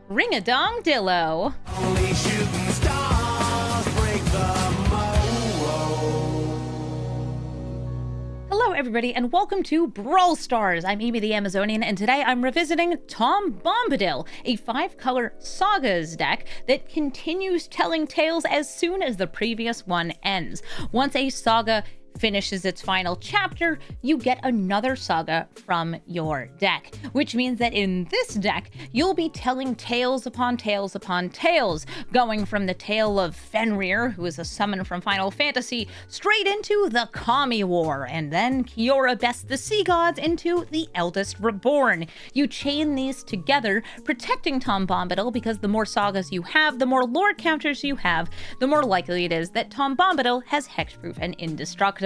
Ring-a-dong-dillo. Only shooting stars break the mold. Hello, everybody, and welcome to Brawl Stars. I'm Amy the Amazonian, and today I'm revisiting Tom Bombadil, a 5-color Sagas deck that continues telling tales as soon as the previous one ends. Once a saga finishes its final chapter, you get another saga from your deck, which means that in this deck, you'll be telling tales upon tales upon tales, going from the tale of Fenrir, who is a summon from Final Fantasy, straight into the Kami War, and then Kiora Best the Sea Gods into the Eldest Reborn. You chain these together, protecting Tom Bombadil, because the more sagas you have, the more lore counters you have, the more likely it is that Tom Bombadil has hexproof and indestructible.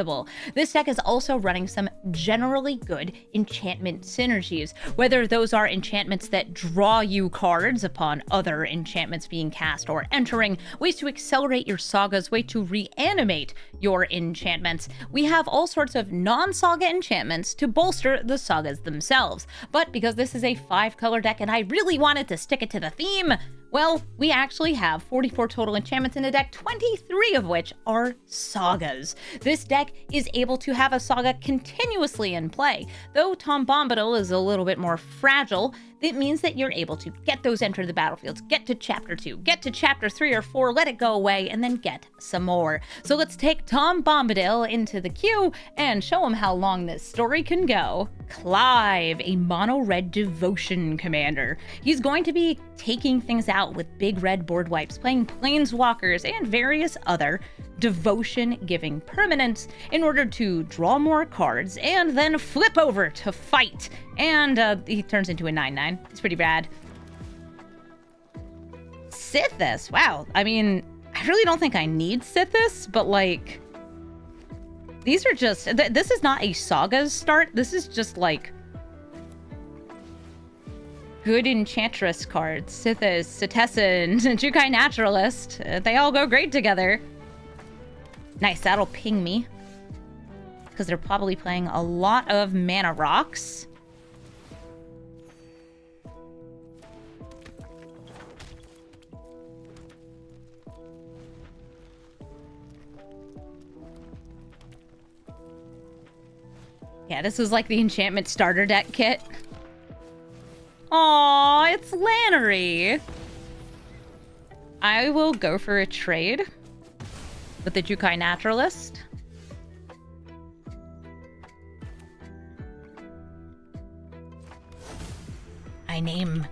This deck is also running some generally good enchantment synergies, whether those are enchantments that draw you cards upon other enchantments being cast or entering, ways to accelerate your sagas, way to reanimate your enchantments. We have all sorts of non-saga enchantments to bolster the sagas themselves. But because this is a 5-color deck and I really wanted to stick it to the theme, well, we actually have 44 total enchantments in the deck, 23 of which are sagas. This deck is able to have a saga continuously in play. Though Tom Bombadil is a little bit more fragile, it means that you're able to get those enter the battlefields, get to chapter 2, get to chapter 3 or 4, let it go away, and then get some more. So let's take Tom Bombadil into the queue and show him how long this story can go. Clive, a mono-red devotion commander. He's going to be taking things out with big red board wipes, playing planeswalkers and various other devotion-giving permanents in order to draw more cards and then flip over to fight. And he turns into a 9/9. It's pretty bad. Sithis. Wow. I mean, I really don't think I need Sithis, but like, these are just, this is not a Sagas start. This is just like good Enchantress cards. Sithis, Setessan, Jukai Naturalist. They all go great together. Nice, that'll ping me. Because they're probably playing a lot of mana rocks. Yeah, this is like the enchantment starter deck kit. Aww, it's Lannery. I will go for a trade with the Jukai Naturalist. I name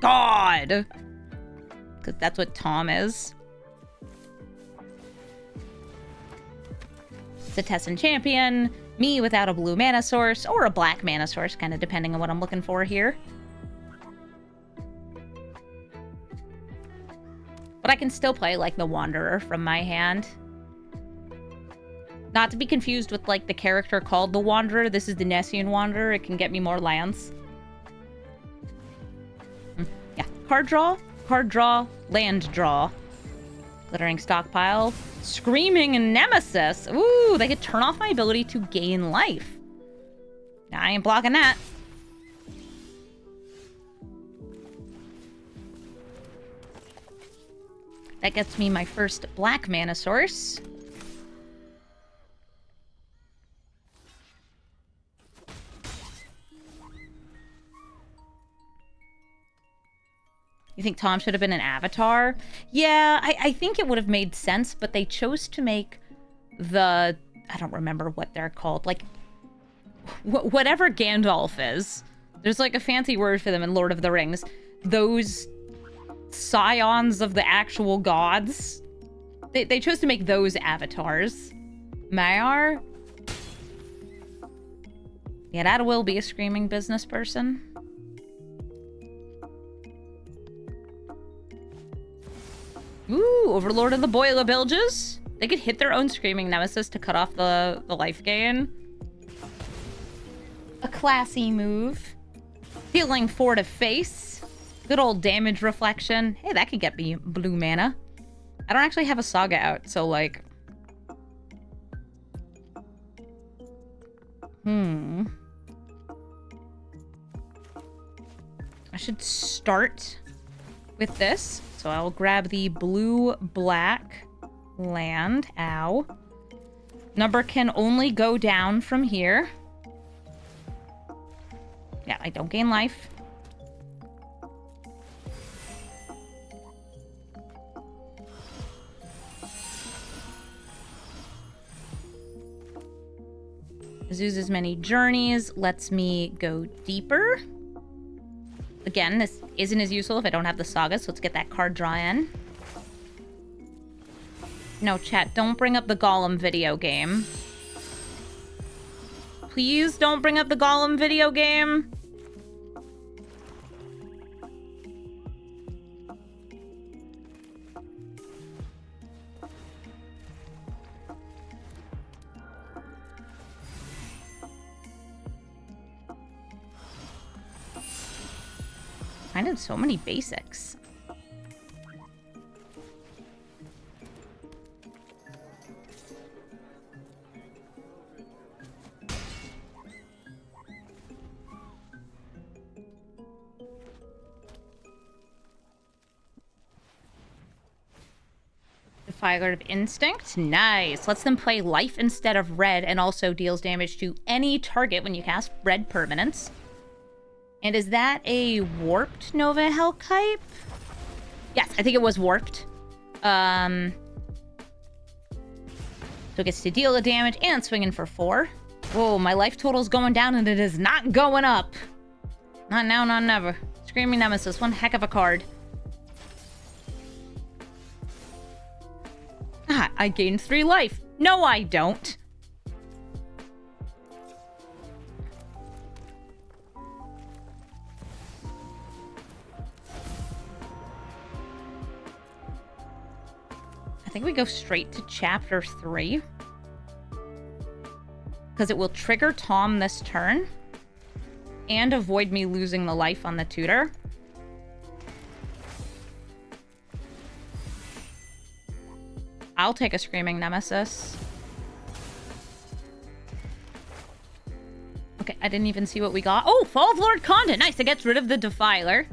God, because that's what Tom is. Setessan Champion, me without a blue mana source, or a black mana source, kind of depending on what I'm looking for here. But I can still play, like, the Wanderer from my hand. Not to be confused with, like, the character called the Wanderer. This is the Nessian Wanderer. It can get me more lands. Yeah. Card draw, land draw. Glittering Stockpile. Screaming Nemesis. Ooh, they could turn off my ability to gain life. Now, I ain't blocking that. That gets me my first black mana source. You think Tom should have been an avatar? Yeah, I think it would have made sense, but they chose to make the... I don't remember what they're called. Like, whatever Gandalf is. There's like a fancy word for them in Lord of the Rings. Those scions of the actual gods. They chose to make those avatars. Maiar? Yeah, that will be a screaming business person. Ooh, Overlord of the Boila Bilges. They could hit their own Screaming Nemesis to cut off the life gain. A classy move. Healing 4 to face. Good old damage reflection. Hey, that could get me blue mana. I don't actually have a Saga out, so like... I should start with this. So I'll grab the blue-black land. Ow. Number can only go down from here. Yeah, I don't gain life. Azusa's Many Journeys lets me go deeper. Again, this isn't as useful if I don't have the saga, so let's get that card draw in. No, chat, don't bring up the Golem video game. Please don't bring up the Golem video game. I did so many basics. Defiler of Instinct. Nice. Lets them play life instead of red and also deals damage to any target when you cast red permanents. And is that a warped Nova Hellkite? Yes, I think it was warped. So it gets to deal the damage and swing in for 4. Whoa, my life total's going down and it is not going up. Not now, not never. Screaming Nemesis, one heck of a card. Ah, I gained 3 life. No, I don't. I think we go straight to chapter 3. Because it will trigger Tom this turn. And avoid me losing the life on the tutor. I'll take a Screaming Nemesis. Okay, I didn't even see what we got. Oh, Fall of Lord Conda. Nice, it gets rid of the Defiler.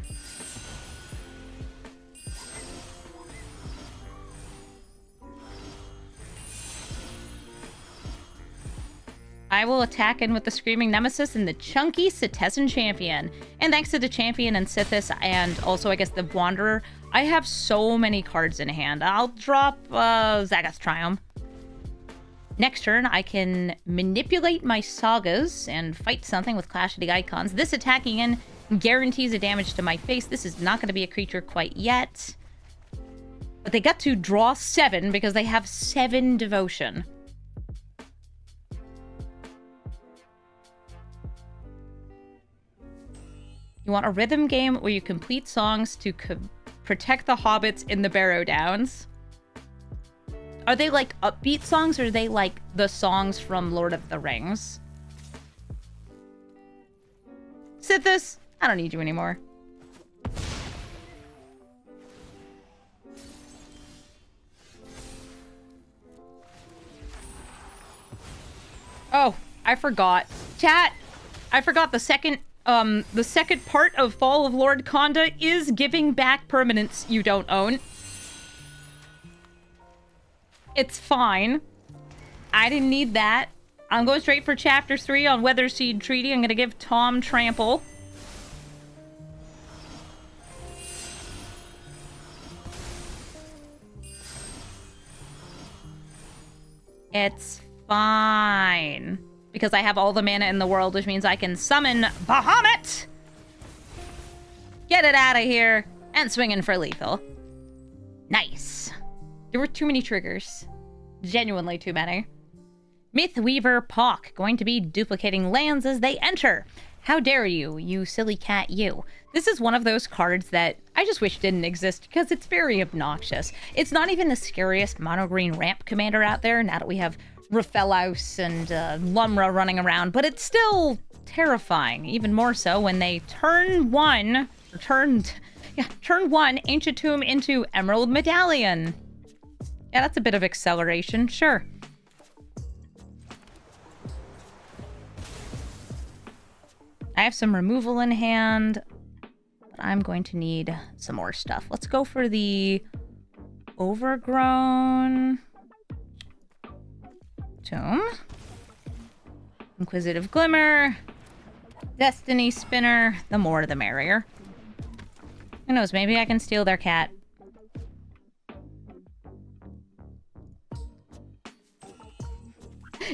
I will attack in with the Screaming Nemesis and the chunky Citizen Champion. And thanks to the Champion and Sithis and also, I guess, the Wanderer, I have so many cards in hand. I'll drop Zagath Triumph. Next turn, I can manipulate my sagas and fight something with Clash of the Icons. This attacking in guarantees a damage to my face. This is not going to be a creature quite yet. But they got to draw 7 because they have 7 devotion. You want a rhythm game where you complete songs to protect the hobbits in the Barrow Downs. Are they like upbeat songs or are they like the songs from Lord of the Rings? Sithis, I don't need you anymore. Oh, I forgot. Chat, I forgot the second part of Fall of Lord Conda is giving back permanents you don't own. It's fine. I didn't need that. I'm going straight for Chapter 3 on Weatherseed Treaty. I'm going to give Tom Trample. It's fine. Because I have all the mana in the world, which means I can summon Bahamut! Get it out of here! And swing in for lethal. Nice. There were too many triggers. Genuinely too many. Mythweaver Pock, going to be duplicating lands as they enter. How dare you, you silly cat, you. This is one of those cards that I just wish didn't exist because it's very obnoxious. It's not even the scariest mono-green ramp commander out there, now that we have Rafelhaus and Lumra running around, but it's still terrifying, even more so when they turn one Ancient Tomb into Emerald Medallion. Yeah, that's a bit of acceleration, sure. I have some removal in hand. But I'm going to need some more stuff. Let's go for the Overgrown Tomb. Inquisitive Glimmer. Destiny Spinner. The more the merrier. Who knows, maybe I can steal their cat.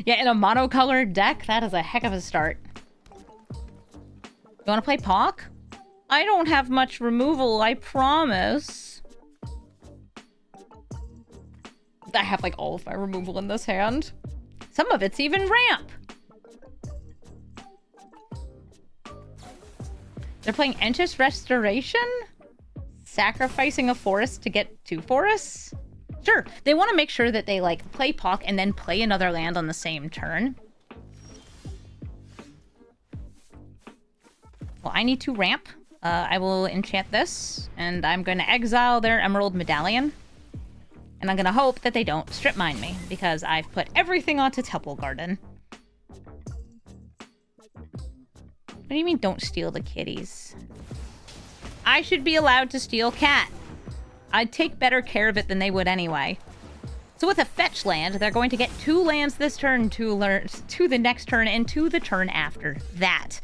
Yeah, in a monocolored deck, that is a heck of a start. You want to play Pock? I don't have much removal, I promise. I have, like, all of my removal in this hand. Some of it's even ramp. They're playing Entous Restoration? Sacrificing a forest to get 2 forests? Sure, they want to make sure that they, like, play Pock and then play another land on the same turn. Well, I need to ramp. I will enchant this, and I'm going to exile their Emerald Medallion. And I'm going to hope that they don't strip mine me, because I've put everything onto Temple Garden. What do you mean don't steal the kitties? I should be allowed to steal cat. I'd take better care of it than they would anyway. So with a fetch land, they're going to get 2 lands this turn, to the next turn, and to the turn after that.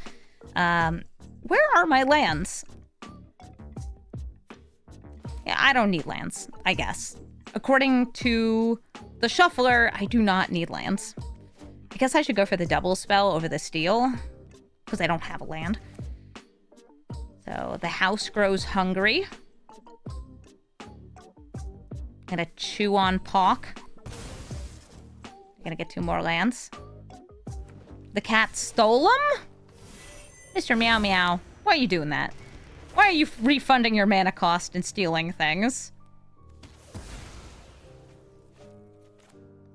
Where are my lands? Yeah, I don't need lands, I guess. According to the Shuffler, I do not need lands. I guess I should go for the double spell over the steal, because I don't have a land. So the house grows hungry. Gonna chew on Pock. Gonna get 2 more lands. The cat stole them? Mr. Meow Meow, why are you doing that? Why are you refunding your mana cost and stealing things?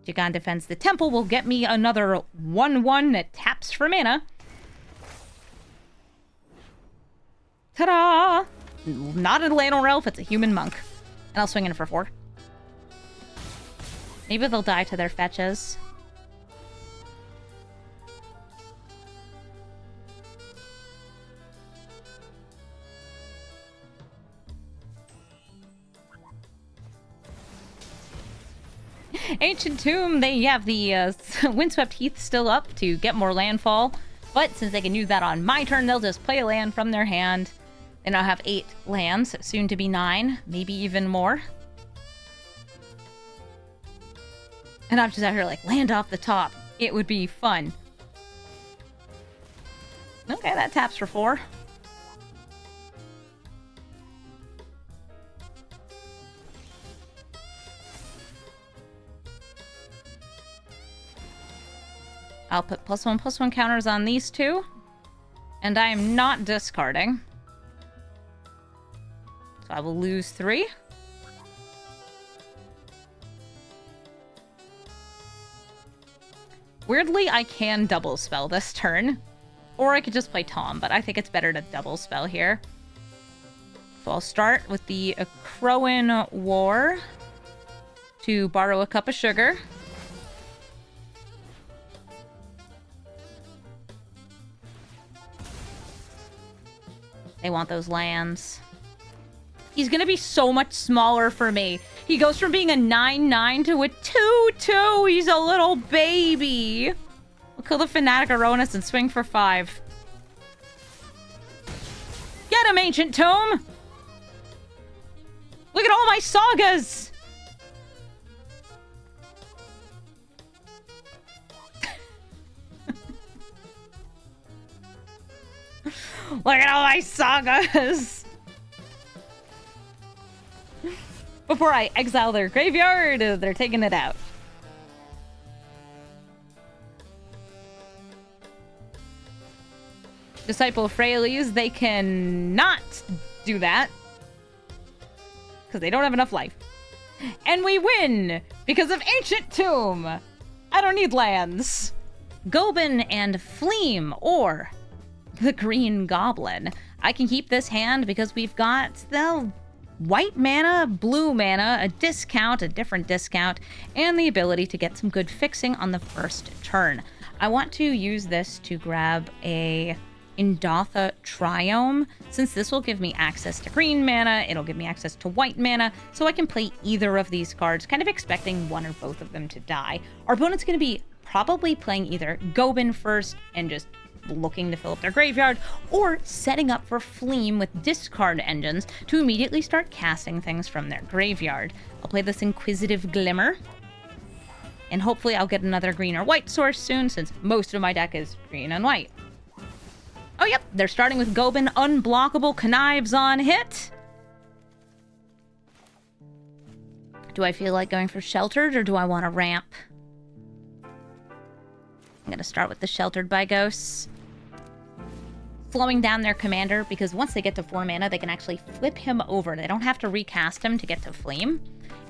Jagan defends the temple will get me another 1/1 that taps for mana. Ta-da! Not a Llanowar Elf, it's a human monk. And I'll swing in for 4. Maybe they'll die to their fetches. Ancient Tomb, they have the Windswept Heath still up to get more landfall. But since they can use that on my turn, they'll just play a land from their hand. They now have 8 lands, soon to be 9, maybe even more. And I'm just out here like, land off the top. It would be fun. Okay, that taps for 4. I'll put +1/+1 counters on these 2. And I am not discarding. So I will lose 3. Weirdly, I can double spell this turn. Or I could just play Tom, but I think it's better to double spell here. So I'll start with the Crowan War to borrow a cup of sugar. They want those lands. He's gonna be so much smaller for me. He goes from being a 9/9 to a 2/2. He's a little baby. We'll kill the Fanatic Aronis and swing for 5. Get him, Ancient Tome! Look at all my sagas! Look at all my sagas! Before I exile their graveyard, they're taking it out. Disciple of Freyalise, they cannot do that. Because they don't have enough life. And we win! Because of Ancient Tomb! I don't need lands. Gobin and Fleam, or the Green Goblin. I can keep this hand because we've got the white mana, blue mana, a discount, a different discount, and the ability to get some good fixing on the first turn. I want to use this to grab a Indatha Triome, since this will give me access to green mana, it'll give me access to white mana, so I can play either of these cards, kind of expecting one or both of them to die. Our opponent's going to be probably playing either Gobin first and just looking to fill up their graveyard, or setting up for Fleam with discard engines to immediately start casting things from their graveyard. I'll play this Inquisitive Glimmer, and hopefully I'll get another green or white source soon, since most of my deck is green and white. Oh, yep, they're starting with Gobin, Unblockable Connives on hit. Do I feel like going for Sheltered, or do I want to ramp? I'm going to start with the Sheltered by Ghosts. Slowing down their commander, because once they get to 4 mana, they can actually flip him over. They don't have to recast him to get to Flame.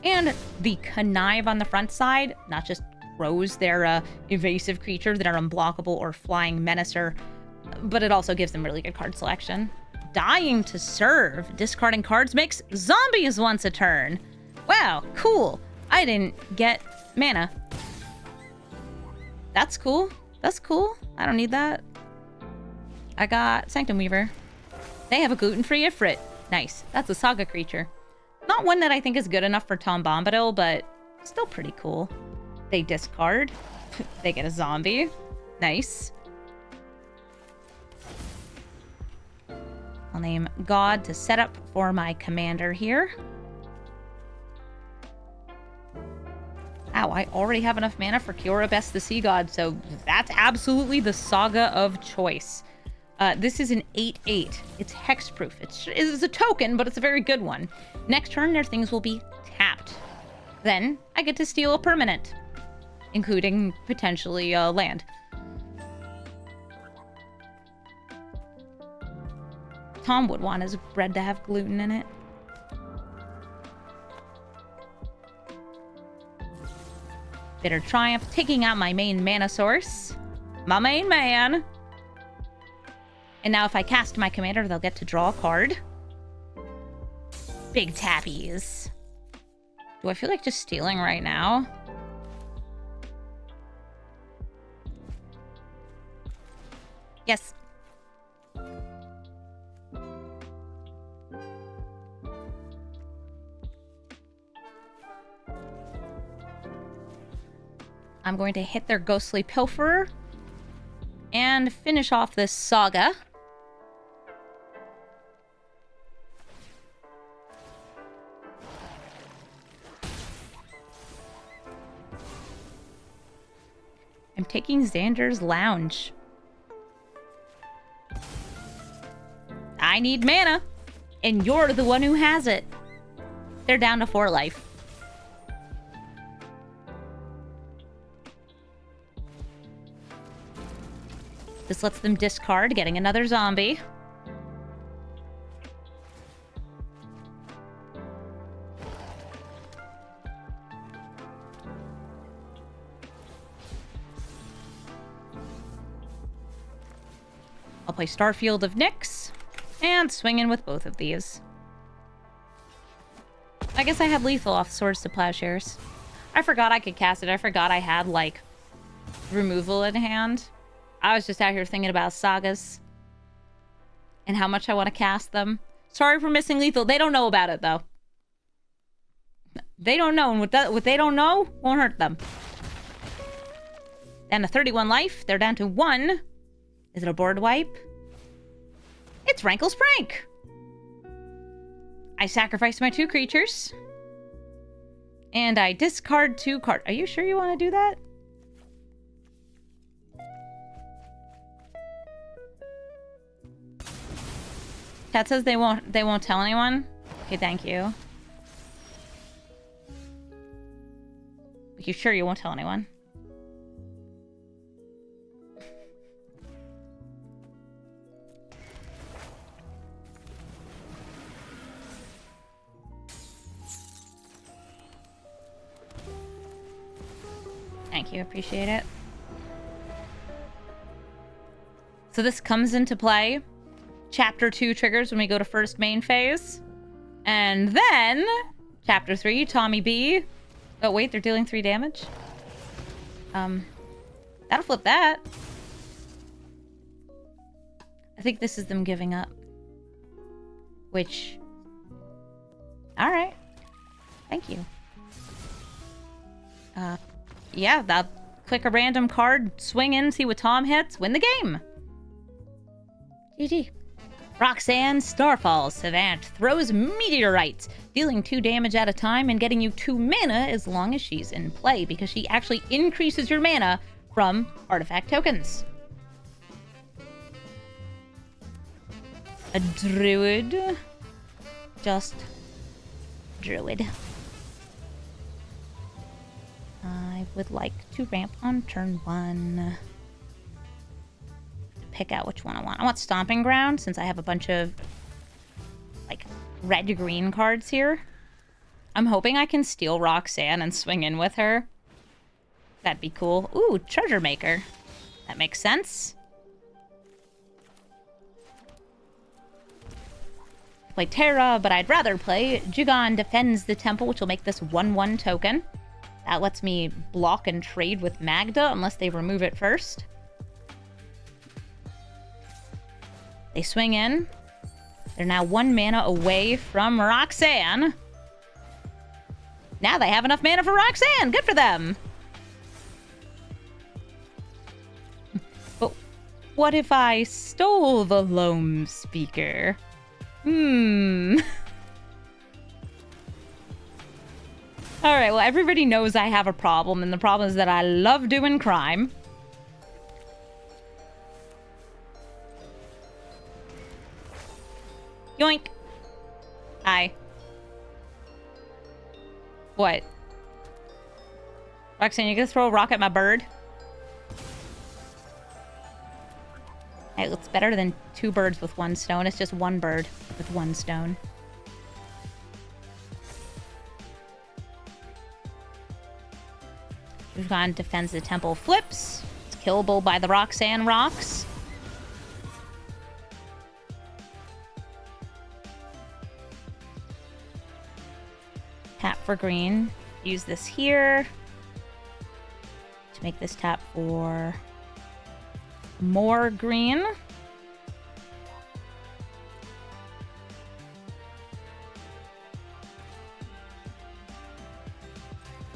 And the Connive on the front side not just grows their evasive creatures that are unblockable or flying menacer, but it also gives them really good card selection. Dying to Serve. Discarding cards makes zombies once a turn. Wow, cool. I didn't get mana. That's cool. That's cool. I don't need that. I got Sanctum Weaver. They have a gluten-free Ifrit. Nice. That's a Saga creature. Not one that I think is good enough for Tom Bombadil, but still pretty cool. They discard. They get a zombie. Nice. I'll name God to set up for my commander here. Ow, I already have enough mana for Kiora Best the Sea God, so that's absolutely the Saga of choice. This is an 8/8. It's hexproof. It's a token, but it's a very good one. Next turn, their things will be tapped. Then I get to steal a permanent, including potentially land. Tom would want his bread to have gluten in it. Bitter Triumph, taking out my main mana source. My main man. And now if I cast my commander, they'll get to draw a card. Big tappies. Do I feel like just stealing right now? Yes. I'm going to hit their Ghostly Pilferer and finish off this saga. I'm taking Xander's Lounge. I need mana, and you're the one who has it. They're down to 4 life. This lets them discard, getting another zombie. I'll play Starfield of Nyx and swing in with both of these. I guess I had lethal off Swords to Plowshares. I forgot I could cast it. I forgot I had, like, removal in hand. I was just out here thinking about sagas and how much I want to cast them. Sorry for missing lethal. They don't know about it, though. They don't know, and what they don't know won't hurt them. Down to 31 life. They're down to 1. Is it a board wipe? It's Rankle's Prank. I sacrifice my 2 creatures. And I discard 2 cards. Are you sure you want to do that? Cat says they won't tell anyone. Okay, thank you. Are you sure you won't tell anyone? Thank you, appreciate it. So this comes into play. Chapter 2 triggers when we go to first main phase. And then, Chapter 3, Tommy B. Oh, wait, they're dealing 3 damage? That'll flip that. I think this is them giving up. Which... Alright. Thank you. Yeah, that... Click a random card, swing in, see what Tom hits, win the game. GG. Roxanne Starfall Savant throws meteorites, dealing 2 damage at a time and getting you 2 mana as long as she's in play, because she actually increases your mana from artifact tokens. A druid. Just druid. I would like to ramp on turn 1. Pick out which one I want. I want Stomping Ground, since I have a bunch of, like, red-green cards here. I'm hoping I can steal Roxanne and swing in with her. That'd be cool. Ooh, Treasure Maker. That makes sense. Play Terra, but I'd rather play Jugon Defends the Temple, which will make this 1/1 token. That lets me block and trade with Magda, unless they remove it first. They swing in. They're now 1 mana away from Roxanne. Now they have enough mana for Roxanne. Good for them. But what if I stole the Loam Speaker? Alright, well, everybody knows I have a problem, and the problem is that I love doing crime. Yoink. Hi. What? Roxanne, you gonna throw a rock at my bird? Hey, it's better than 2 birds with 1 stone. It's just 1 bird with 1 stone. Jugon Defends the Temple flips. It's killable by the Roxanne rocks. Tap for green. Use this here to make this tap for more green.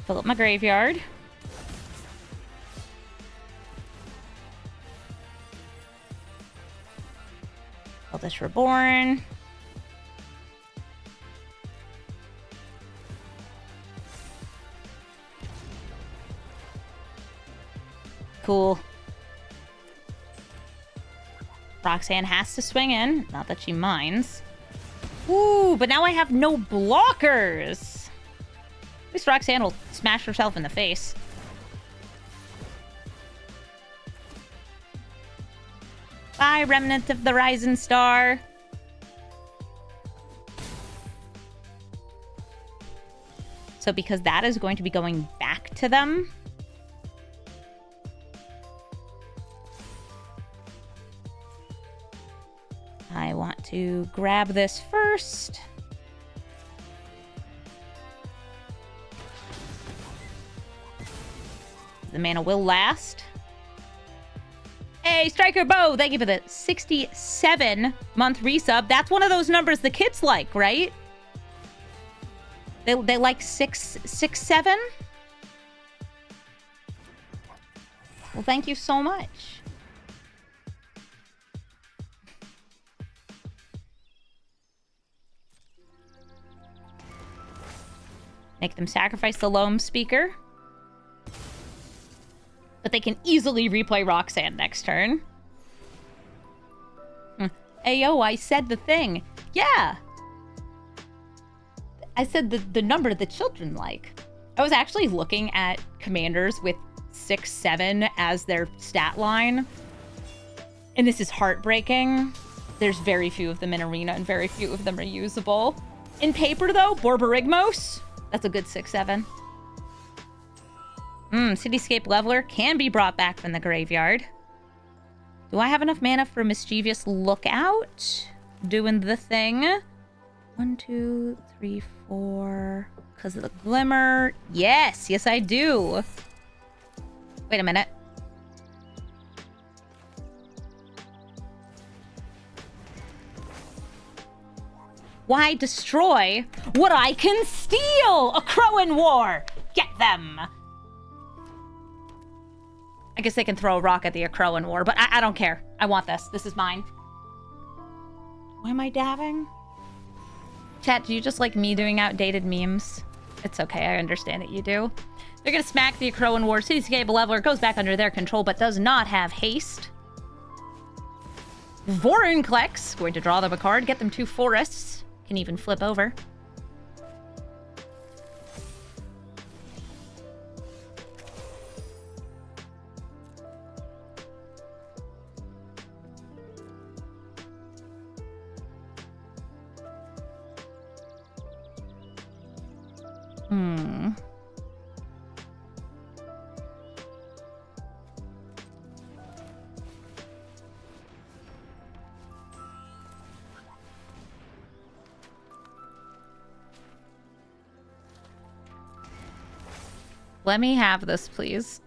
Fill up my graveyard. Eldritch Reborn. Cool. Roxanne has to swing in. Not that she minds. Ooh, but now I have no blockers. At least Roxanne will smash herself in the face. Bye, Remnant of the Rising Star. So because that is going to be going back to them... I want to grab this first. The mana will last. Hey, Striker Bow, thank you for the 67-month resub. That's one of those numbers the kids like, right? They like 6, 7? Well, thank you so much. Make them sacrifice the Loam Speaker. But they can easily replay Roxanne next turn. Ayo, I said the thing. Yeah! I said the number the children like. I was actually looking at commanders with 6, 7 as their stat line. And this is heartbreaking. There's very few of them in Arena and very few of them are usable. In paper, though, Borborygmos. That's a good 6, 7. Cityscape Leveler can be brought back from the graveyard. Do I have enough mana for Mischievous Lookout? Doing the thing. 1, 2, 3, 4. Because of the Glimmer. Yes, yes I do. Wait a minute. Why destroy what I can steal? A Crow in War! Get them! I guess they can throw a rock at the Crow in War, but I don't care. I want this. This is mine. Why am I dabbing? Chat, do you just like me doing outdated memes? It's okay, I understand that you do. They're gonna smack the Crow in War. Cityscape Leveler goes back under their control, but does not have haste. Vorinclex, going to draw them a card, get them 2 forests. Can even flip over. Let me have this, please.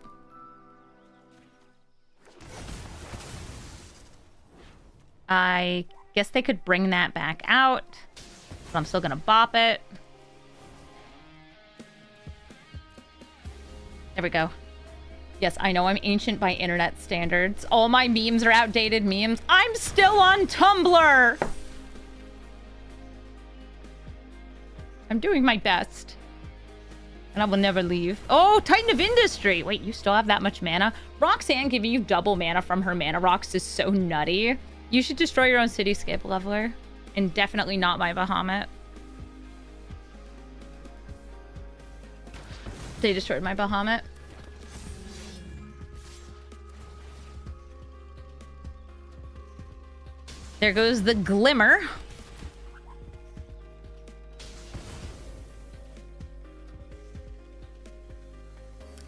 I guess they could bring that back out, but I'm still gonna bop it. There we go. Yes, I know I'm ancient by internet standards. All my memes are outdated memes. I'm still on Tumblr! I'm doing my best. And I will never leave. Oh, Titan of Industry! Wait, you still have that much mana? Roxanne giving you double mana from her mana rocks is so nutty. You should destroy your own Cityscape Leveler. And definitely not my Bahamut. They destroyed my Bahamut. There goes the Glimmer.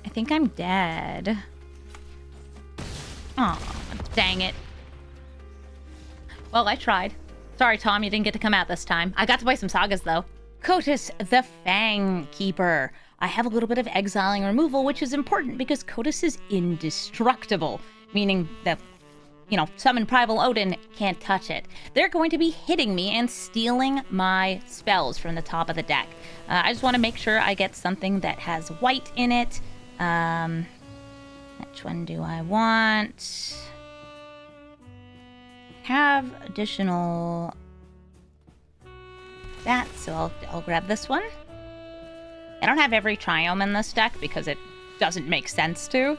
I think I'm dead. Aw, dang it. Well, I tried. Sorry, Tom, you didn't get to come out this time. I got to play some sagas, though. Kotus, the Fang Keeper. I have a little bit of exiling removal, which is important because Kotus is indestructible, meaning that, you know, summon Primal Odin can't touch it. They're going to be hitting me and stealing my spells from the top of the deck. I just want to make sure I get something that has white in it. Which one do I want? Have additional that, so I'll grab this one. I don't have every Triome in this deck because it doesn't make sense to.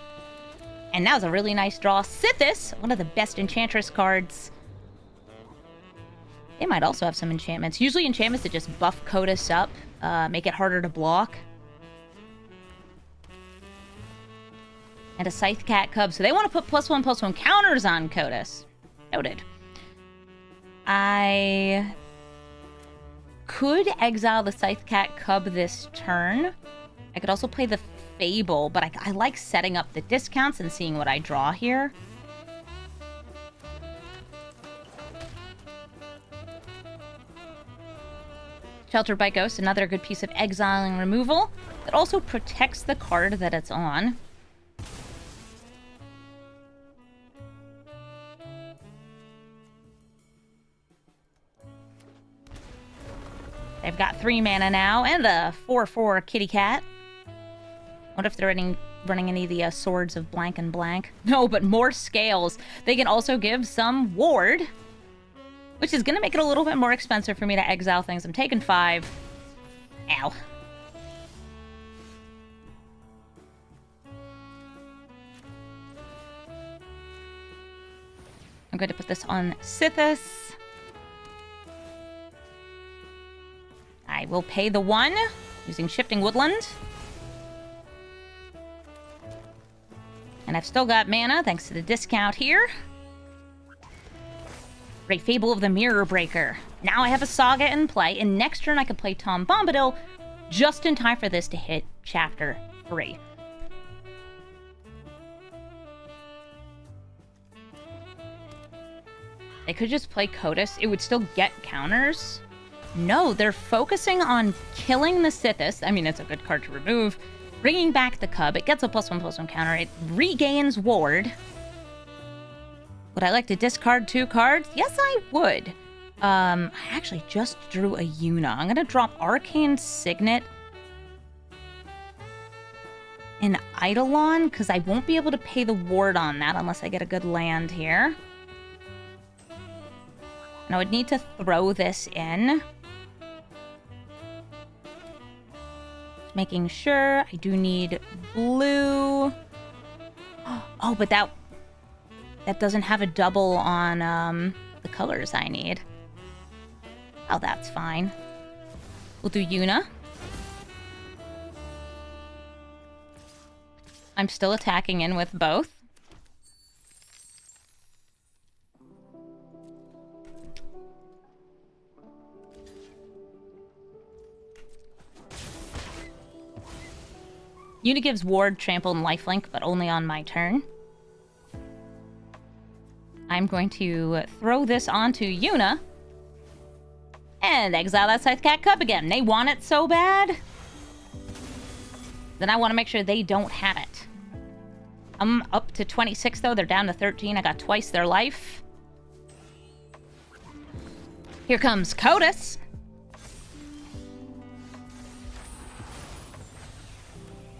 And that was a really nice draw. Sithis, one of the best Enchantress cards. They might also have some enchantments. Usually enchantments that just buff Kotus up, make it harder to block. And a Scythe Cat Cub. So they want to put +1/+1 counters on Kotus. Noted. I could exile the Scythe Cat Cub this turn. I could also play the Fable, but I like setting up the discounts and seeing what I draw here. Sheltered by Ghost, another good piece of exiling removal that also protects the card that it's on. They've got 3 mana now, and a 4/4 kitty cat. What if they're running any of the Swords of Blank and Blank? No, but more scales. They can also give some ward, which is going to make it a little bit more expensive for me to exile things. I'm taking 5. Ow. I'm going to put this on Sithis. I will pay the 1 using Shifting Woodland. And I've still got mana thanks to the discount here. Great Fable of the Mirror Breaker. Now I have a Saga in play, and next turn I can play Tom Bombadil just in time for this to hit Chapter 3. They could just play Kotus. It would still get counters. No, they're focusing on killing the Sithis. I mean, it's a good card to remove. Bringing back the Cub. It gets a +1/+1 counter. It regains ward. Would I like to discard 2 cards? Yes, I would. I actually just drew a Yuna. I'm gonna drop Arcane Signet in Eidolon, because I won't be able to pay the ward on that unless I get a good land here. And I would need to throw this in. Just making sure. I do need blue. Oh, but that doesn't have a double on the colors I need. Oh, that's fine. We'll do Yuna. I'm still attacking in with both. Yuna gives ward, trample, and lifelink, but only on my turn. I'm going to throw this onto Yuna and exile that Scythe Cat Cub again. They want it so bad. Then I want to make sure they don't have it. I'm up to 26, though. They're down to 13. I got twice their life. Here comes Codus.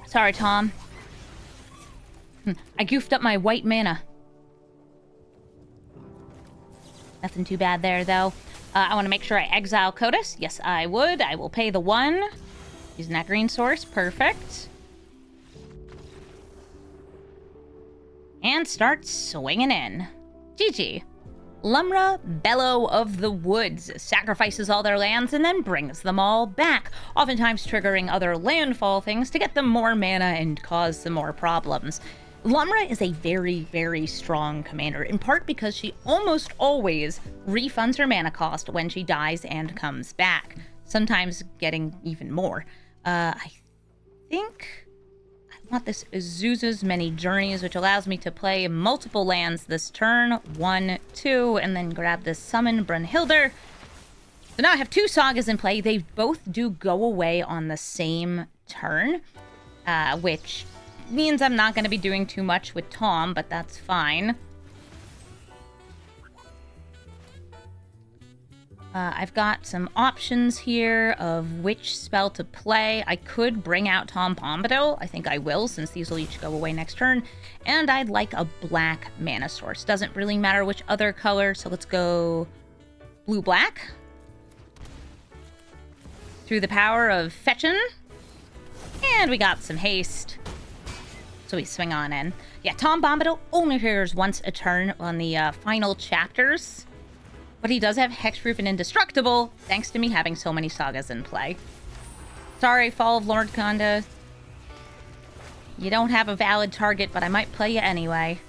Sorry, Tom. I goofed up my white mana. Nothing too bad there, though. I want to make sure I exile Codus. Yes, I would. I will pay the 1. Using that green source. Perfect. And start swinging in. GG. Lumra, Bellow of the Woods, sacrifices all their lands and then brings them all back, oftentimes triggering other landfall things to get them more mana and cause some more problems. Lumra is a very, very strong commander, in part because she almost always refunds her mana cost when she dies and comes back, sometimes getting even more. I think I want this Azusa's Many Journeys, which allows me to play multiple lands this turn, 1, 2, and then grab this summon Brunhilde. So now I have 2 sagas in play. They both do go away on the same turn, which means I'm not going to be doing too much with Tom, but that's fine. I've got some options here of which spell to play. I could bring out Tom Bombadil. I think I will, since these will each go away next turn. And I'd like a black mana source. Doesn't really matter which other color, so let's go blue-black. Through the power of fetching. And we got some haste. So we swing on in. Yeah, Tom Bombadil only triggers once a turn on the final chapters. But he does have Hexproof and Indestructible, thanks to me having so many sagas in play. Sorry, Fall of Lord Conda. You don't have a valid target, but I might play you anyway.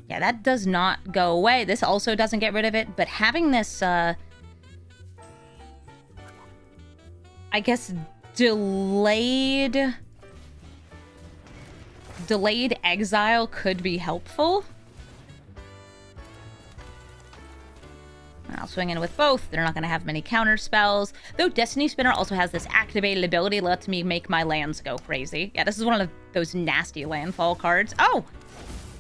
Yeah, that does not go away. This also doesn't get rid of it, but having this, I guess, delayed exile could be helpful. I'll swing in with both. They're not going to have many counter spells. Though Destiny Spinner also has this activated ability that lets me make my lands go crazy. Yeah, this is one of those nasty landfall cards. Oh!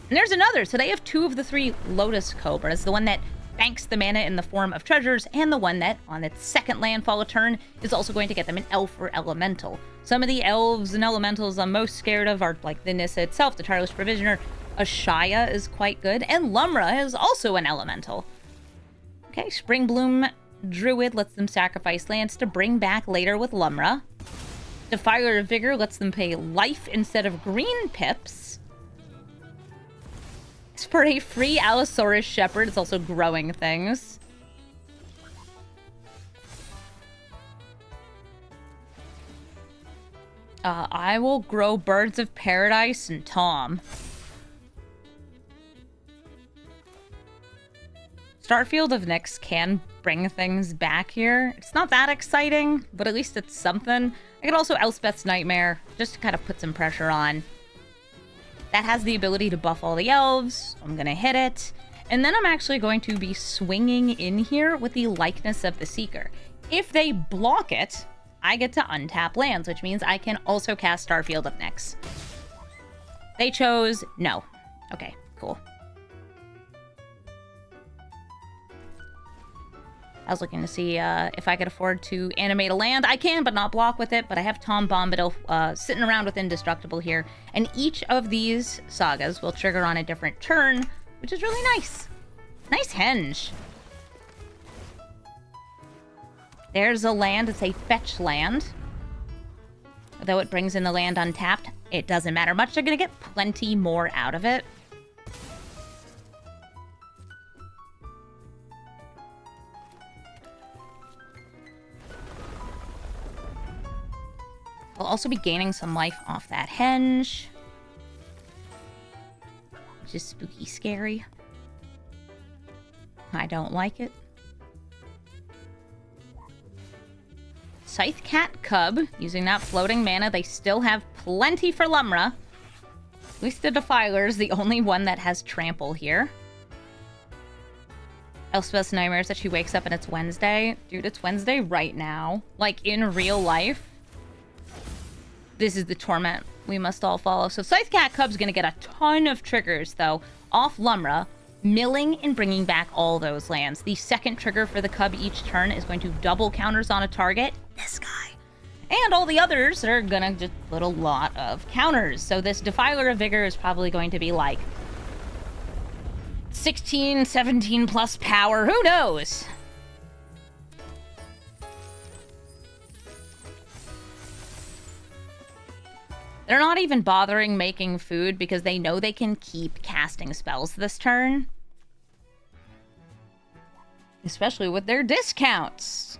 And there's another. So they have 2 of the 3 Lotus Cobras. The one that banks the mana in the form of treasures, and the one that, on its second landfall turn, is also going to get them an elf or elemental. Some of the elves and elementals I'm most scared of are like the Nissa itself, the Tireless Provisioner. Ashaya is quite good, and Lumra is also an elemental. Okay, Springbloom Druid lets them sacrifice lands to bring back later with Lumra. Defiler of Vigor lets them pay life instead of green pips. For a free Allosaurus Shepherd, it's also growing things. I will grow Birds of Paradise and Tom. Starfield of Nyx can bring things back here. It's not that exciting, but at least it's something. I could also Elspeth's Nightmare, just to kind of put some pressure on. That has the ability to buff all the elves. I'm going to hit it. And then I'm actually going to be swinging in here with the Likeness of the Seeker. If they block it, I get to untap lands, which means I can also cast Starfield of Nyx. They chose no. Okay, cool. I was looking to see if I could afford to animate a land. I can, but not block with it. But I have Tom Bombadil sitting around with Indestructible here. And each of these sagas will trigger on a different turn, which is really nice. Nice henge. There's a land. It's a fetch land. Though it brings in the land untapped, it doesn't matter much. They're going to get plenty more out of it. I'll also be gaining some life off that henge, which is spooky scary. I don't like it. Scythe Cat Cub, using that floating mana. They still have plenty for Lumra. At least the Defiler is the only one that has trample here. Elspeth's nightmare is that she wakes up and it's Wednesday. Dude, it's Wednesday right now. Like, in real life. This is the torment we must all follow. So Scythe Cat Cub's gonna get a ton of triggers, though, off Lumra, milling and bringing back all those lands. The second trigger for the Cub each turn is going to double counters on a target. This guy. And all the others are gonna just put a lot of counters. So this Defiler of Vigor is probably going to be like 16, 17 plus power. Who knows? They're not even bothering making food because they know they can keep casting spells this turn. Especially with their discounts.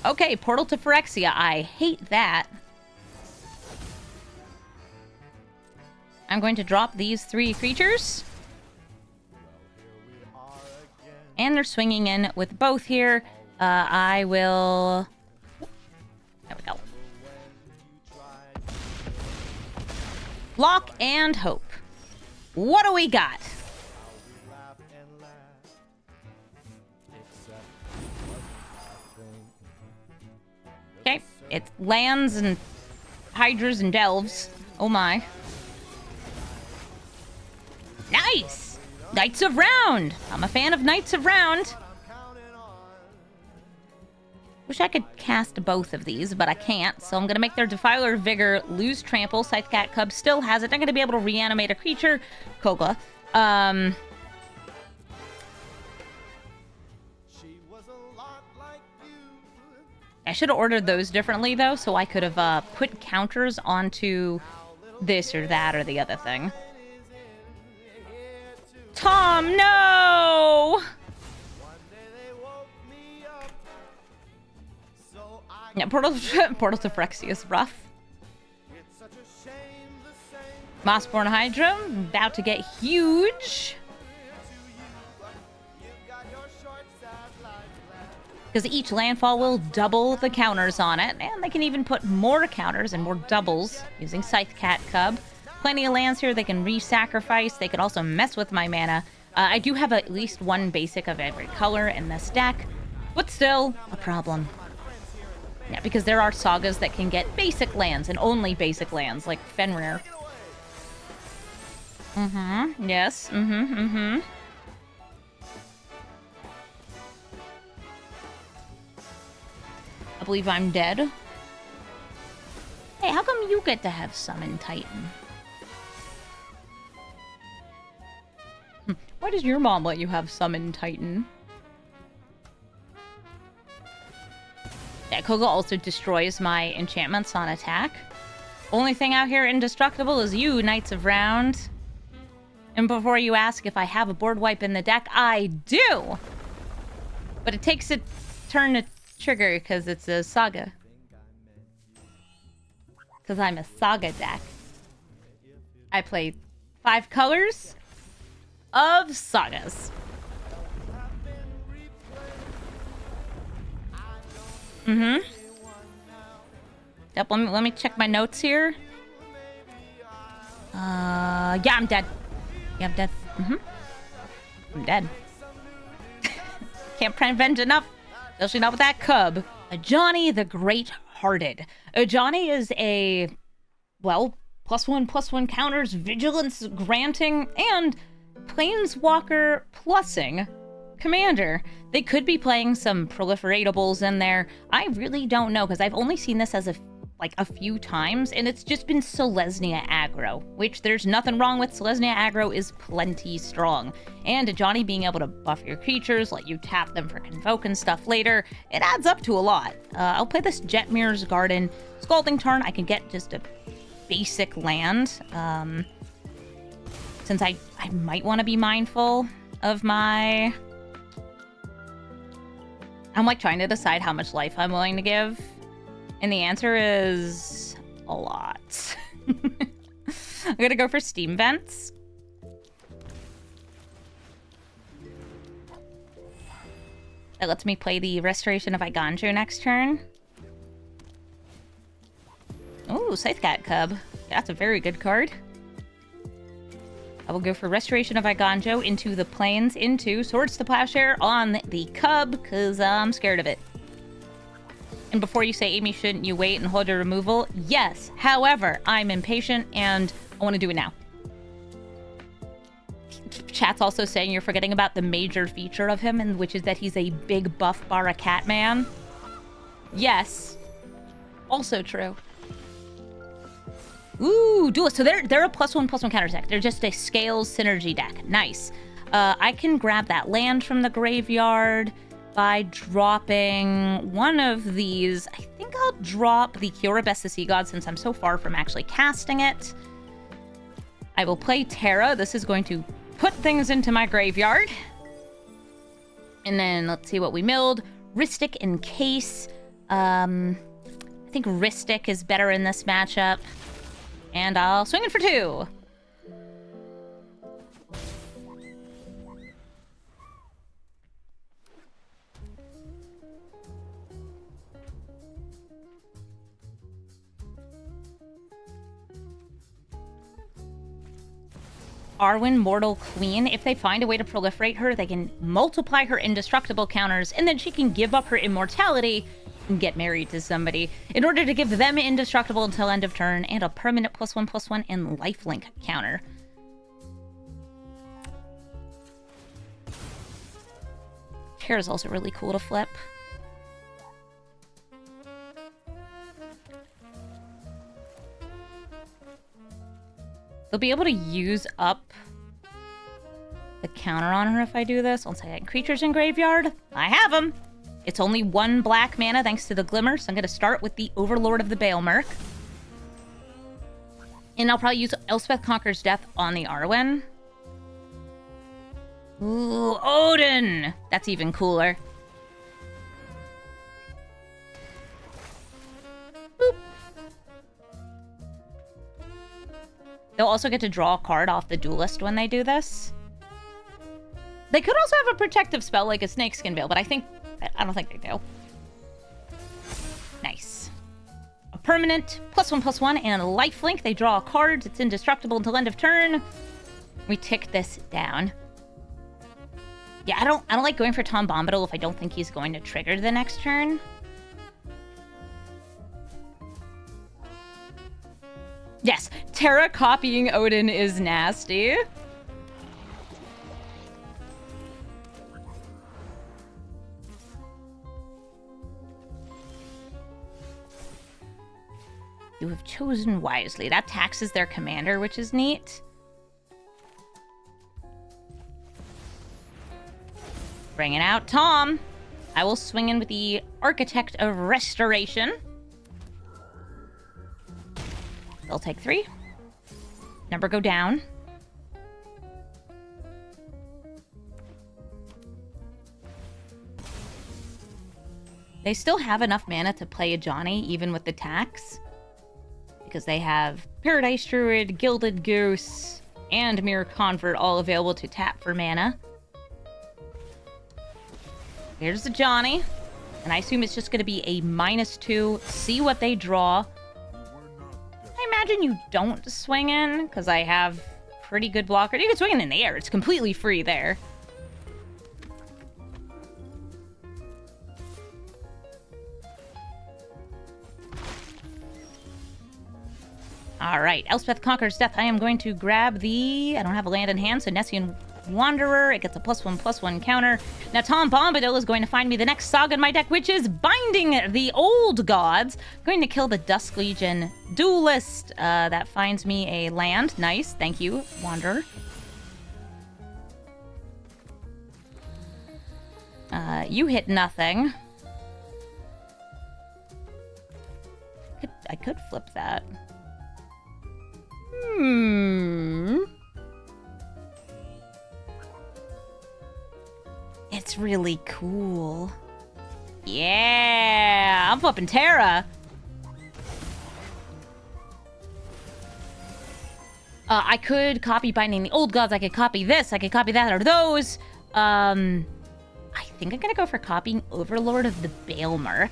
Okay, Portal to Phyrexia. I hate that. I'm going to drop these 3 creatures. And they're swinging in with both here. I will... There we go. Lock and hope. What do we got? Okay, it's lands and hydras and delves. Oh my. Nice! Knights of Round! I'm a fan of Knights of Round. Wish I could cast both of these, but I can't, so I'm going to make their Defiler Vigor lose Trample. Scythe Cat Cub still has it. They're going to be able to reanimate a creature. Kogla. I should have ordered those differently, though, so I could have put counters onto this or that or the other thing. Tom, no! Yeah, Portal to Phyrexia is rough. Mossborn Hydra, about to get huge. Because each landfall will double the counters on it, and they can even put more counters and more doubles using Scythe Cat Cub. Plenty of lands here they can re-sacrifice. They could also mess with my mana. I do have at least one basic of every color in this deck, but still a problem. Yeah, because there are sagas that can get basic lands, and only basic lands, like Fenrir. Yes, I believe I'm dead. Hey, how come you get to have Summon Titan? Why does your mom let you have Summon Titan? Yeah, Koga also destroys my enchantments on attack. Only thing out here indestructible is you, Knights of Round. And before you ask if I have a board wipe in the deck, I do! But it takes a turn to trigger because it's a saga. Because I'm a saga deck. I play 5 colors of sagas. Yep, let me check my notes here. Yeah, I'm dead. Yeah, I'm dead. I'm dead. Can't prevent enough. Especially not with that Cub. Ajani the Great-Hearted. Ajani is a, well, +1/+1 counters, vigilance granting, and planeswalker plussing commander. They could be playing some proliferatables in there. I really don't know, because I've only seen this as a few times, and it's just been Selesnya aggro, which there's nothing wrong with. Selesnya aggro is plenty strong. And Johnny being able to buff your creatures, let you tap them for Convoke and stuff later, it adds up to a lot. I'll play this Jetmir's Garden. Scalding Tarn, I can get just a basic land. Since I might want to be mindful of my... I'm like trying to decide how much life I'm willing to give. And the answer is a lot. I'm gonna go for Steam Vents. That lets me play the Restoration of Iganjo next turn. Ooh, Scythecat Cub. That's a very good card. I will go for Restoration of Iganjo into the Plains, into Swords to Plowshare on the Cub, because I'm scared of it. And before you say, Amy, shouldn't you wait and hold your removal? Yes. However, I'm impatient and I want to do it now. Chat's also saying you're forgetting about the major feature of him, and which is that he's a big buff Barakat man. Yes. Also true. Ooh, Duelist. So they're a +1/+1 counter deck. They're just a Scales synergy deck. Nice. I can grab that land from the graveyard by dropping one of these. I think I'll drop the Kiora Best of Sea God since I'm so far from actually casting it. I will play Terra. This is going to put things into my graveyard. And then let's see what we milled. Ristic in case. I think Ristic is better in this matchup. And I'll swing it for 2. Arwen, Mortal Queen. If they find a way to proliferate her, they can multiply her indestructible counters, and then she can give up her immortality and get married to somebody in order to give them indestructible until end of turn and a permanent +1/+1 and lifelink counter. Chair is also really cool to flip. They'll be able to use up the counter on her if I do this. Once I get creatures in graveyard, I have them. It's only 1 black mana thanks to the Glimmer, so I'm going to start with the Overlord of the Baelmerk. And I'll probably use Elspeth Conquers Death on the Arwen. Ooh, Odin! That's even cooler. Boop. They'll also get to draw a card off the Duelist when they do this. They could also have a protective spell like a Snakeskin Veil, but I don't think they do. Nice. A permanent +1/+1 and a lifelink. They draw a card. It's indestructible until end of turn. We tick this down. Yeah, I don't like going for Tom Bombadil if I don't think he's going to trigger the next turn. Yes, Terra copying Odin is nasty. You have chosen wisely. That taxes their commander, which is neat. Bringing out Tom. I will swing in with the Architect of Restoration. They'll take 3. Number go down. They still have enough mana to play a Johnny, even with the tax. Because they have Paradise Druid, Gilded Goose, and Mirror Convert all available to tap for mana. Here's the Johnny. And I assume it's just going to be a -2. See what they draw. I imagine you don't swing in, because I have pretty good blocker. You can swing in the air. It's completely free there. All right, Elspeth Conquers Death. I am going to grab the... I don't have a land in hand, so Nessian Wanderer. It gets a +1/+1 counter. Now Tom Bombadil is going to find me the next saga in my deck, which is Binding the Old Gods. I'm going to kill the Dusk Legion Duelist. That finds me a land. Nice. Thank you, Wanderer. You hit nothing. I could flip that. It's really cool. Yeah, I'm flipping Terra. I could copy Binding the Old Gods. I could copy this. I could copy that or those. I think I'm gonna go for copying Overlord of the Baelmark,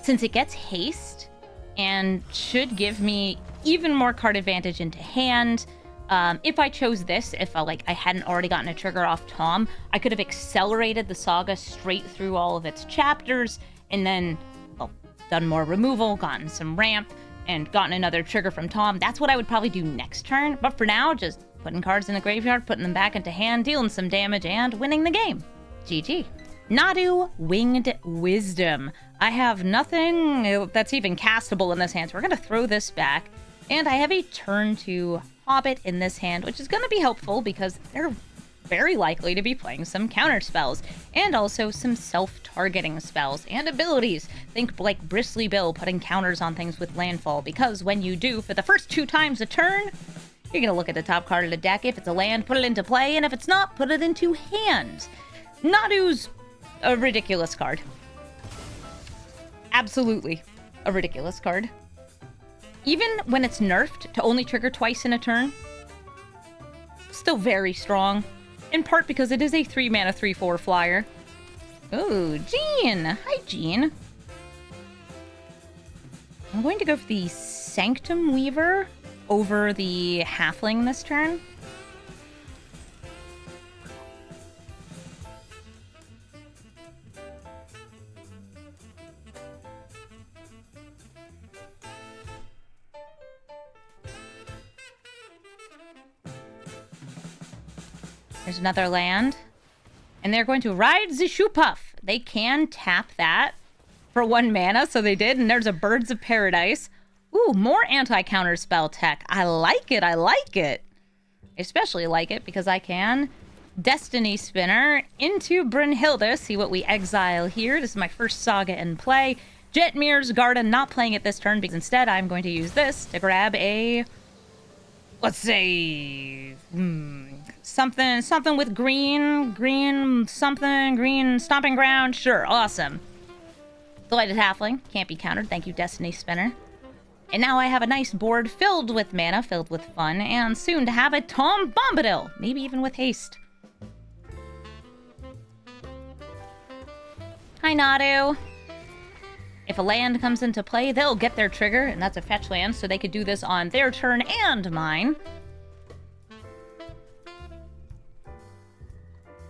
since it gets haste and should give me even more card advantage into hand. If I chose this, if I hadn't already gotten a trigger off Tom, I could have accelerated the saga straight through all of its chapters, and then done more removal, gotten some ramp, and gotten another trigger from Tom. That's what I would probably do next turn. But for now, just putting cards in the graveyard, putting them back into hand, dealing some damage, and winning the game. GG. Nadu Winged Wisdom. I have nothing that's even castable in this hand, so we're going to throw this back. And I have a turn 2 Hobbit in this hand, which is going to be helpful because they're very likely to be playing some counter spells, and also some self-targeting spells and abilities. Think like Bristly Bill putting counters on things with landfall, because when you do, for the first 2 times a turn, you're going to look at the top card of the deck. If it's a land, put it into play, and if it's not, put it into hand. Nadu's a ridiculous card. Absolutely a ridiculous card. Even when it's nerfed to only trigger twice in a turn, still very strong. In part because it is a 3-mana 3/4 flyer. Ooh, Jean! Hi, Jean. I'm going to go for the Sanctum Weaver over the Halfling this turn. There's another land. And they're going to ride the Shoepuff. They can tap that for 1 mana, so they did. And there's a Birds of Paradise. Ooh, more anti-counter spell tech. I like it, I like it. I especially like it because I can Destiny Spinner into Brynhilda. See what we exile here. This is my first saga in play. Jetmir's Garden, not playing it this turn because instead I'm going to use this to grab a... let's say... something with green stomping ground. Sure, awesome. Delighted Halfling, can't be countered. Thank you, Destiny Spinner. And now I have a nice board filled with mana, filled with fun, and soon to have a Tom Bombadil, maybe even with haste. Hi, Nadu. If a land comes into play, they'll get their trigger, and that's a fetch land, so they could do this on their turn and mine.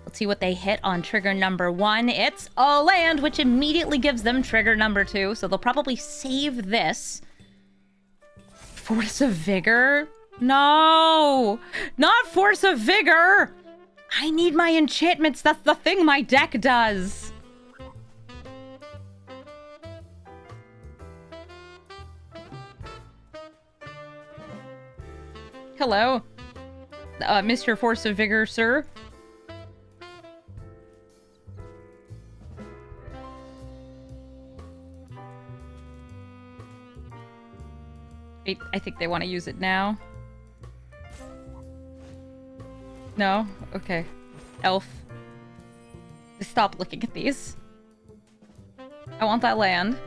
Let's see what they hit on trigger number 1. It's a land, which immediately gives them trigger number 2. So they'll probably save this. Force of Vigor? No! Not Force of Vigor! I need my enchantments. That's the thing my deck does. Hello? Mr. Force of Vigor, sir? I think they want to use it now. No? Okay. Elf. Stop looking at these. I want that land.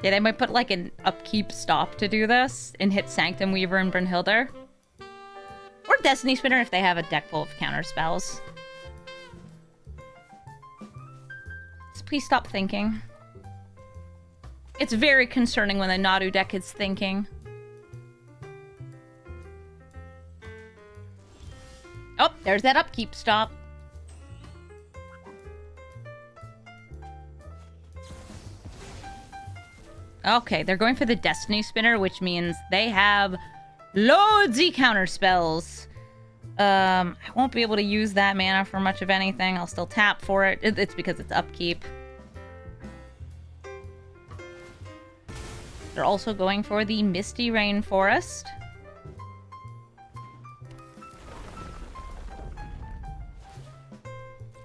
Yeah, they might put like an upkeep stop to do this and hit Sanctum Weaver and Brynhilda. Or Destiny Spinner if they have a deck full of counter spells. Just please stop thinking. It's very concerning when the Nadu deck is thinking. Oh, there's that upkeep stop. Okay, they're going for the Destiny Spinner, which means they have Loads of counter spells. I won't be able to use that mana for much of anything. I'll still tap for it. It's because it's upkeep. They're also going for the Misty Rainforest.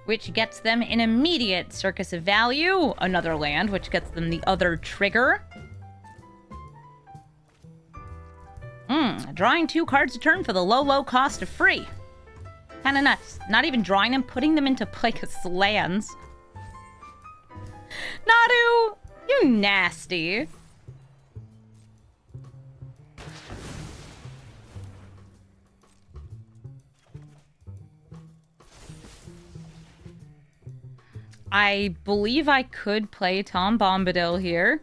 Which gets them an immediate Circus of Value. Another land, which gets them the other trigger. Drawing 2 cards a turn for the low cost of free. Kinda nuts. Not even drawing them, putting them into play as lands. Nadu! You nasty. I believe I could play Tom Bombadil here.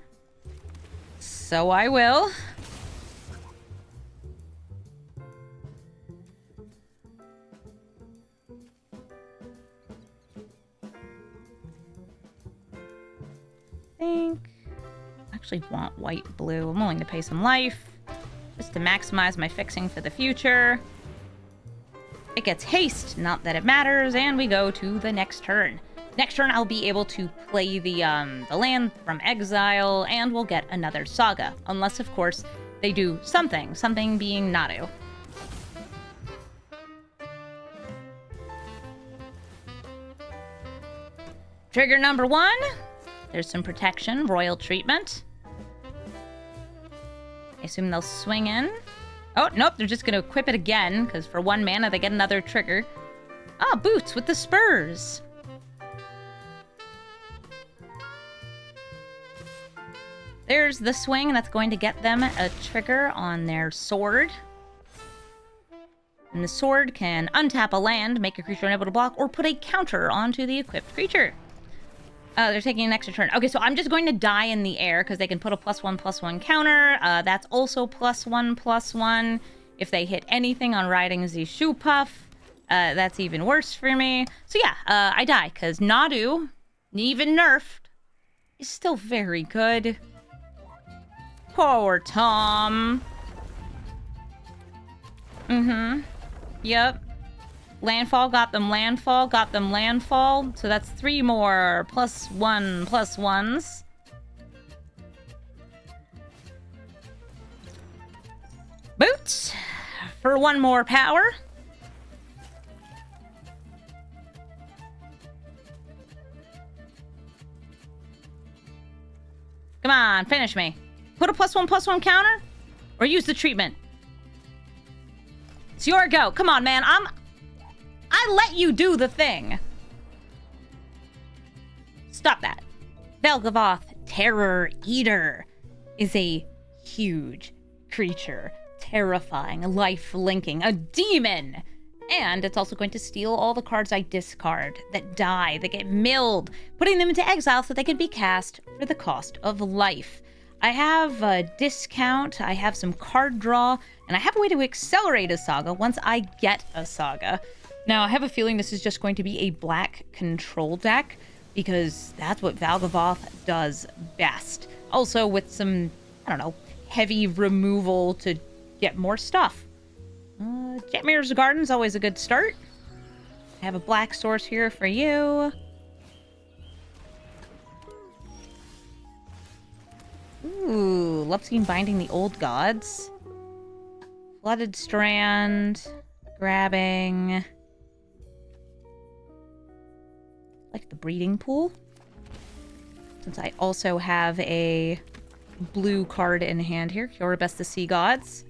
So I will. I actually want white-blue. I'm willing to pay some life just to maximize my fixing for the future. It gets haste, not that it matters, and we go to the next turn. Next turn, I'll be able to play the land from exile, and we'll get another saga. Unless, of course, they do something. Something being Nadu. Trigger number 1. There's some protection, royal treatment. I assume they'll swing in. Oh, nope, they're just going to equip it again, because for 1 mana, they get another trigger. Ah, boots with the spurs. There's the swing, that's going to get them a trigger on their sword. And the sword can untap a land, make a creature unable to block, or put a counter onto the equipped creature. They're taking an extra turn. Okay, so I'm just going to die in the air because they can put a +1/+1 counter. That's also +1/+1. If they hit anything on riding the Shoe Puff, that's even worse for me. So yeah, I die because Nadu, even nerfed, is still very good. Poor Tom. Yep. Landfall, got them landfall, got them landfall. So that's 3 more +1/+1s. Boots for 1 more power. Come on, finish me. Put a +1/+1 counter or use the treatment. It's your go. Come on, man. I let you do the thing. Stop that. Velgavoth, Terror Eater, is a huge creature. Terrifying, life-linking, a demon. And it's also going to steal all the cards I discard that die, that get milled, putting them into exile so they can be cast for the cost of life. I have a discount, I have some card draw, and I have a way to accelerate a saga once I get a saga. Now, I have a feeling this is just going to be a black control deck, because that's what Velgavoth does best. Also with some, I don't know, heavy removal to get more stuff. Jetmir's Garden's always a good start. I have a black source here for you. Ooh, love seeing Binding the Old Gods. Flooded Strand. Grabbing. Like the Breeding Pool. Since I also have a blue card in hand here. Cure Best the Sea Gods.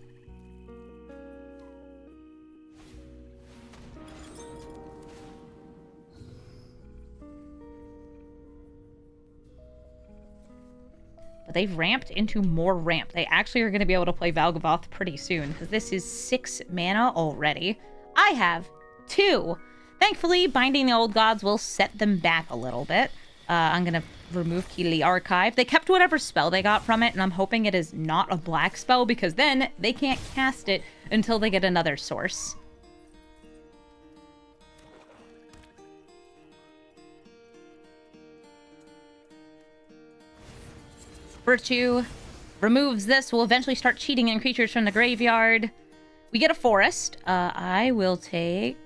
But they've ramped into more ramp. They actually are going to be able to play Velgavoth pretty soon, because this is 6 mana already. I have 2. Thankfully, Binding the Old Gods will set them back a little bit. I'm going to remove Key to the Archive. They kept whatever spell they got from it, and I'm hoping it is not a black spell, because then they can't cast it until they get another source. Virtue removes this, will eventually start cheating in creatures from the graveyard. We get a forest. I will take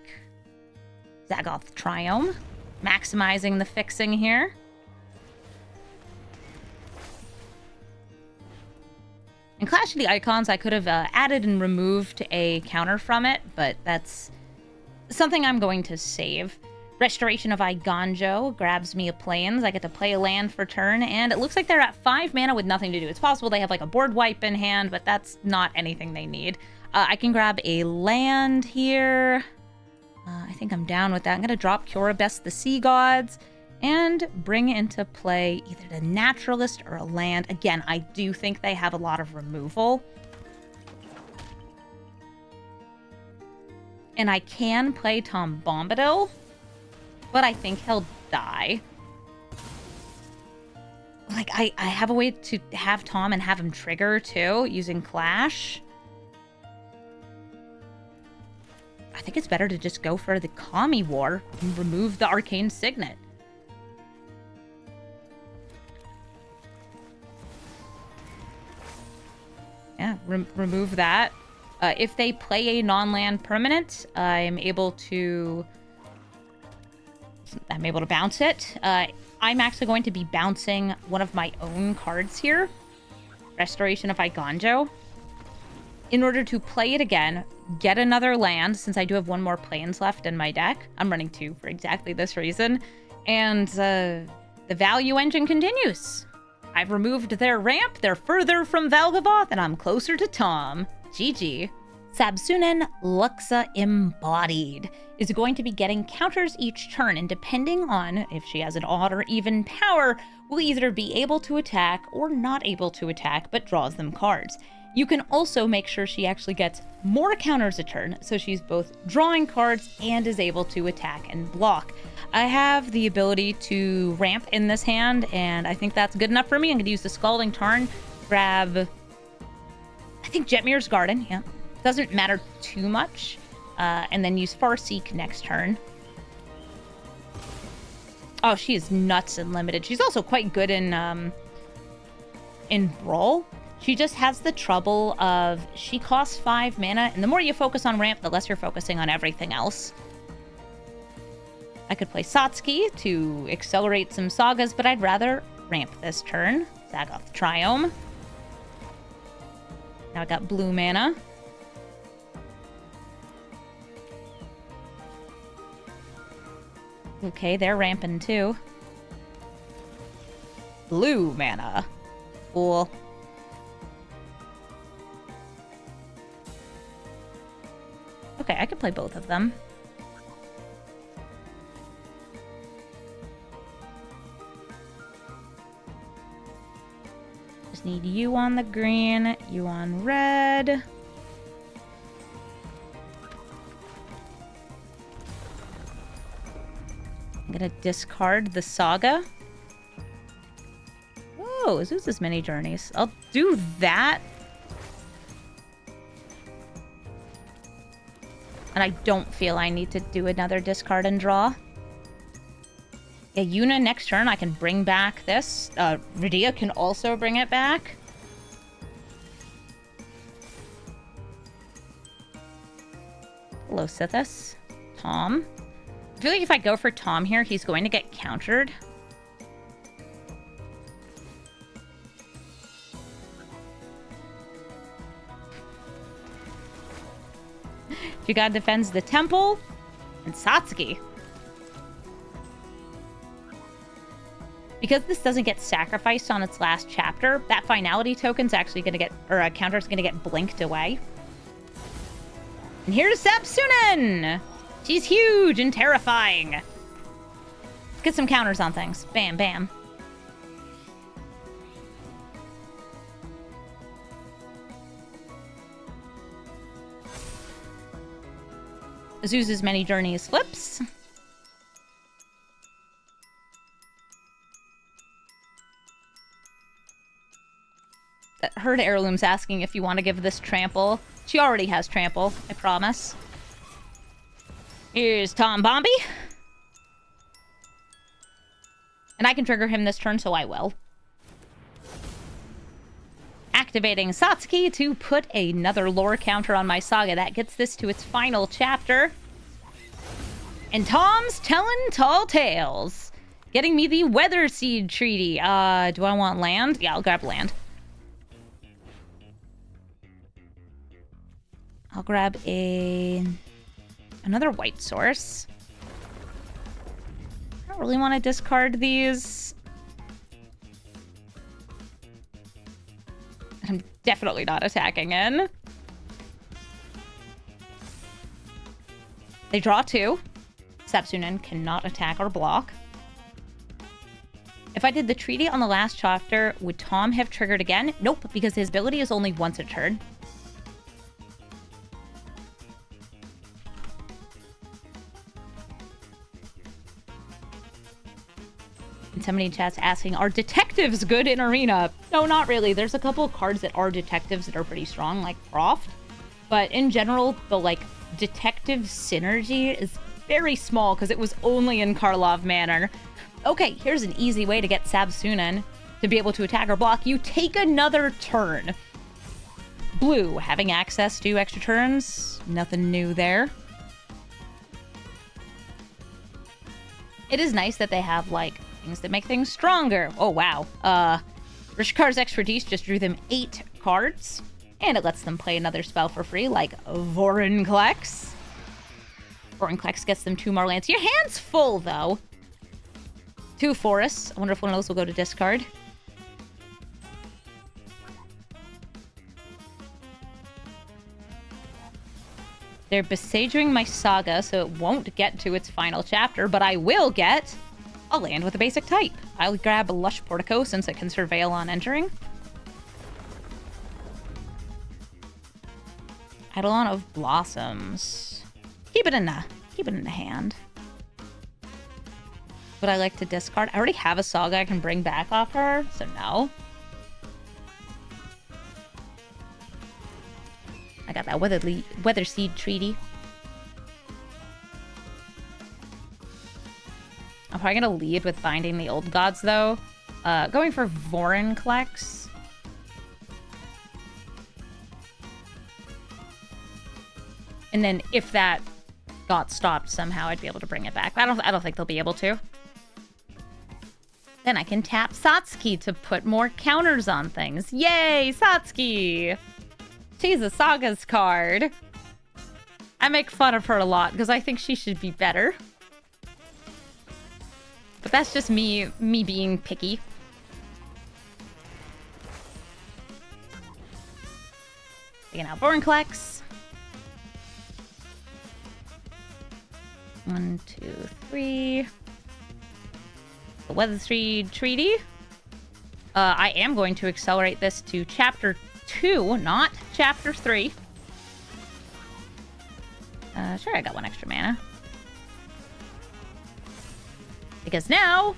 Zagoth Triome, maximizing the fixing here. In Clash of the Icons, I could have added and removed a counter from it, but that's something I'm going to save. Restoration of Iganjo grabs me a Plains. I get to play a land for turn, and it looks like they're at 5 mana with nothing to do. It's possible they have like a board wipe in hand, but that's not anything they need. I can grab a land here. I think I'm down with that. I'm going to drop Curabest the Sea Gods and bring into play either the Naturalist or a land. Again, I do think they have a lot of removal. And I can play Tom Bombadil, but I think he'll die. Like, I have a way to have Tom and have him trigger, too, using Clash. I think it's better to just go for the Kami War and remove the Arcane Signet. Yeah, remove that. If they play a non-land permanent, I'm able to bounce it. I'm actually going to be bouncing one of my own cards here. Restoration of Iganjo. In order to play it again, get another land, since I do have one more Plains left in my deck. I'm running 2 for exactly this reason. And the value engine continues. I've removed their ramp, they're further from Valgavoth, and I'm closer to Tom. GG. Sabsunen Luxa Embodied is going to be getting counters each turn, and depending on if she has an odd or even power, will either be able to attack or not able to attack, but draws them cards. You can also make sure she actually gets more counters a turn, so she's both drawing cards and is able to attack and block. I have the ability to ramp in this hand, and I think that's good enough for me. I'm going to use the Scalding Tarn, grab, I think, Jetmir's Garden, yeah. Doesn't matter too much. And then use Farseek next turn. Oh, she is nuts and limited. She's also quite good in Brawl. She just has the trouble of she costs 5 mana, and the more you focus on ramp, the less you're focusing on everything else. I could play Satsuki to accelerate some sagas, but I'd rather ramp this turn. Zagoth Triome. Now I got blue mana. Okay, they're ramping too. Blue mana. Cool. Okay, I could play both of them. Just need you on the green, you on red. I'm gonna discard the Saga. Whoa, Azusa's Mini Journeys. I'll do that. And I don't feel I need to do another discard and draw. Yeah, Yuna next turn, I can bring back this. Radia can also bring it back. Hello, Sithis. Tom. I feel like if I go for Tom here, he's going to get countered. Jugad defends the temple, and Satsuki. Because this doesn't get sacrificed on its last chapter, that finality token's actually going to get, or a counter's going to get blinked away. And here's Sabsunen! She's huge and terrifying. Let's get some counters on things. Bam, bam. Azusa's Many Journeys flips. Herd Heirloom's asking if you want to give this trample. She already has trample, I promise. Here's Tom Bombi. And I can trigger him this turn, so I will. Activating Satsuki to put another lore counter on my saga. That gets this to its final chapter. And Tom's telling tall tales. Getting me the Weather Seed Treaty. Do I want land? Yeah, I'll grab land. I'll grab another white source. I don't really want to discard these. I'm definitely not attacking in. They draw 2. Sapsunen cannot attack or block. If I did the treaty on the last chapter, would Tom have triggered again? Nope, because his ability is only once a turn. And somebody in chat's asking, are detectives good in Arena? No, not really. There's a couple of cards that are detectives that are pretty strong, like Croft. But in general, the, like, detective synergy is very small because it was only in Karlov Manor. Okay, here's an easy way to get Sapsunen to be able to attack or block. You take another turn. Blue, having access to extra turns. Nothing new there. It is nice that they have, like, things that make things stronger. Oh, wow. Rishikar's Expertise just drew them 8 cards. And it lets them play another spell for free, like Vorinclex. Vorinclex gets them 2 more lands. Your hand's full, though. 2 forests. I wonder if one of those will go to discard. They're besieging my saga, so it won't get to its final chapter, but I will get a land with a basic type. I'll grab a Lush Portico since it can surveil on entering. Eidolon of Blossoms. Keep it in the hand. Would I like to discard? I already have a saga I can bring back off her, so no. I got that Weather Seed Treaty. I'm probably gonna lead with Binding the Old Gods, though. Going for Vorinclex. And then if that got stopped somehow, I'd be able to bring it back. I don't think they'll be able to. Then I can tap Satsuki to put more counters on things. Yay, Satsuki! She's a Saga's card. I make fun of her a lot because I think she should be better. But that's just me being picky. Taking out Vorinclex. 1, 2, 3. The Weather Seed Treaty. I am going to accelerate this to Chapter 2, not Chapter 3. Sure, I got 1 extra mana. Because now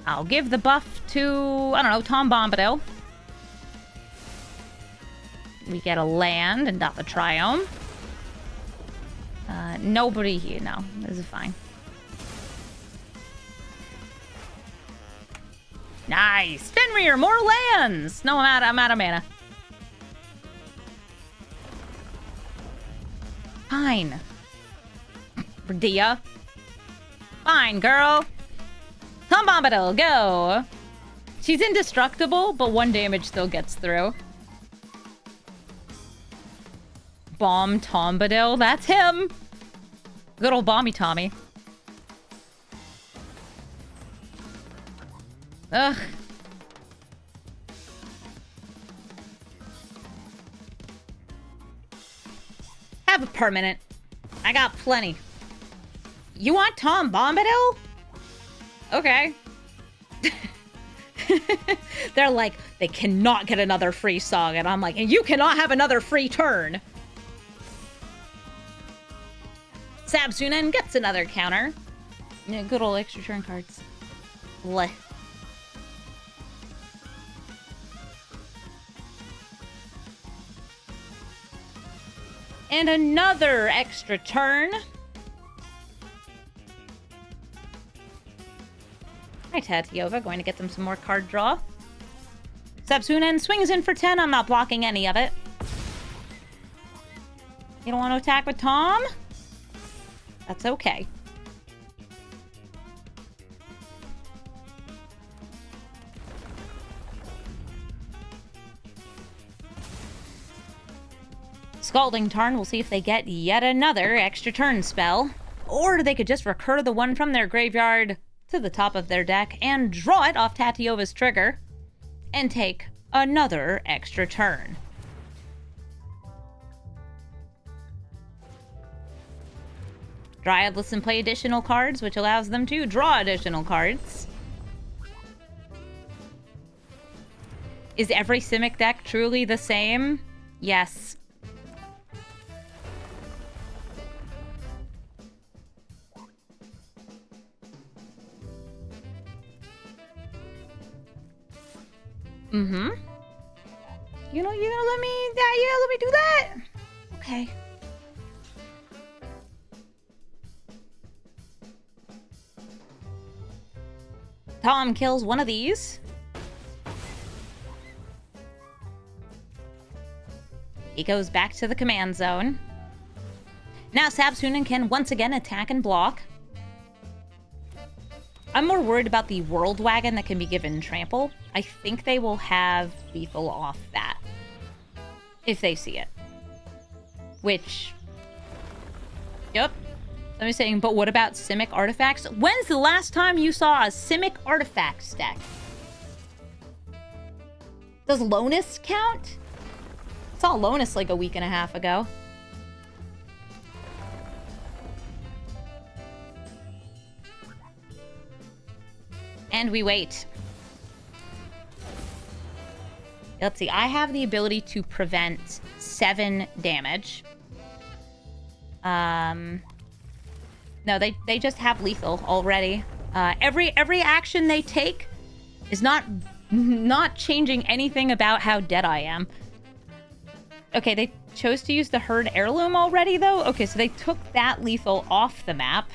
I'll give the buff to, I don't know, Tom Bombadil. We get a land and dot the Triome. Nobody here. No, this is fine. Nice! Fenrir, more lands! No, I'm out of mana. Fine. Dia. Fine, girl. Tom Bombadil, go! She's indestructible, but 1 damage still gets through. Bomb Tombadil, that's him! Good old Bomby Tommy. Ugh. Have a permanent. I got plenty. You want Tom Bombadil? Okay. They're like, they cannot get another free song. And I'm like, and you cannot have another free turn. Sapsunen gets another counter. Yeah, good old extra turn cards. Bleh. And another extra turn. Hi, Tatiova. Going to get them some more card draw. Sebsunen swings in for 10. I'm not blocking any of it. You don't want to attack with Tom? That's okay. Scalding Tarn, we'll see if they get yet another extra turn spell. Or they could just recur the one from their graveyard to the top of their deck and draw it off Tatiova's trigger and take another extra turn. Dryad lets them play additional cards, which allows them to draw additional cards. Is every Simic deck truly the same? Yes. Mm-hmm. You're gonna let me, yeah, let me do that? Okay. Tom kills one of these. He goes back to the command zone. Now Sabsunen can once again attack and block. I'm more worried about the World Wagon that can be given trample. I think they will have lethal off that. If they see it. Which... Yep. Somebody's saying, but what about Simic artifacts? When's the last time you saw a Simic artifacts deck? Does Lonus count? I saw Lonus like a week and a half ago. And we wait. Let's see. I have the ability to prevent 7 damage. No, they just have lethal already. Every action they take is not changing anything about how dead I am. Okay, they chose to use the Herd Heirloom already, though? Okay, so they took that lethal off the map.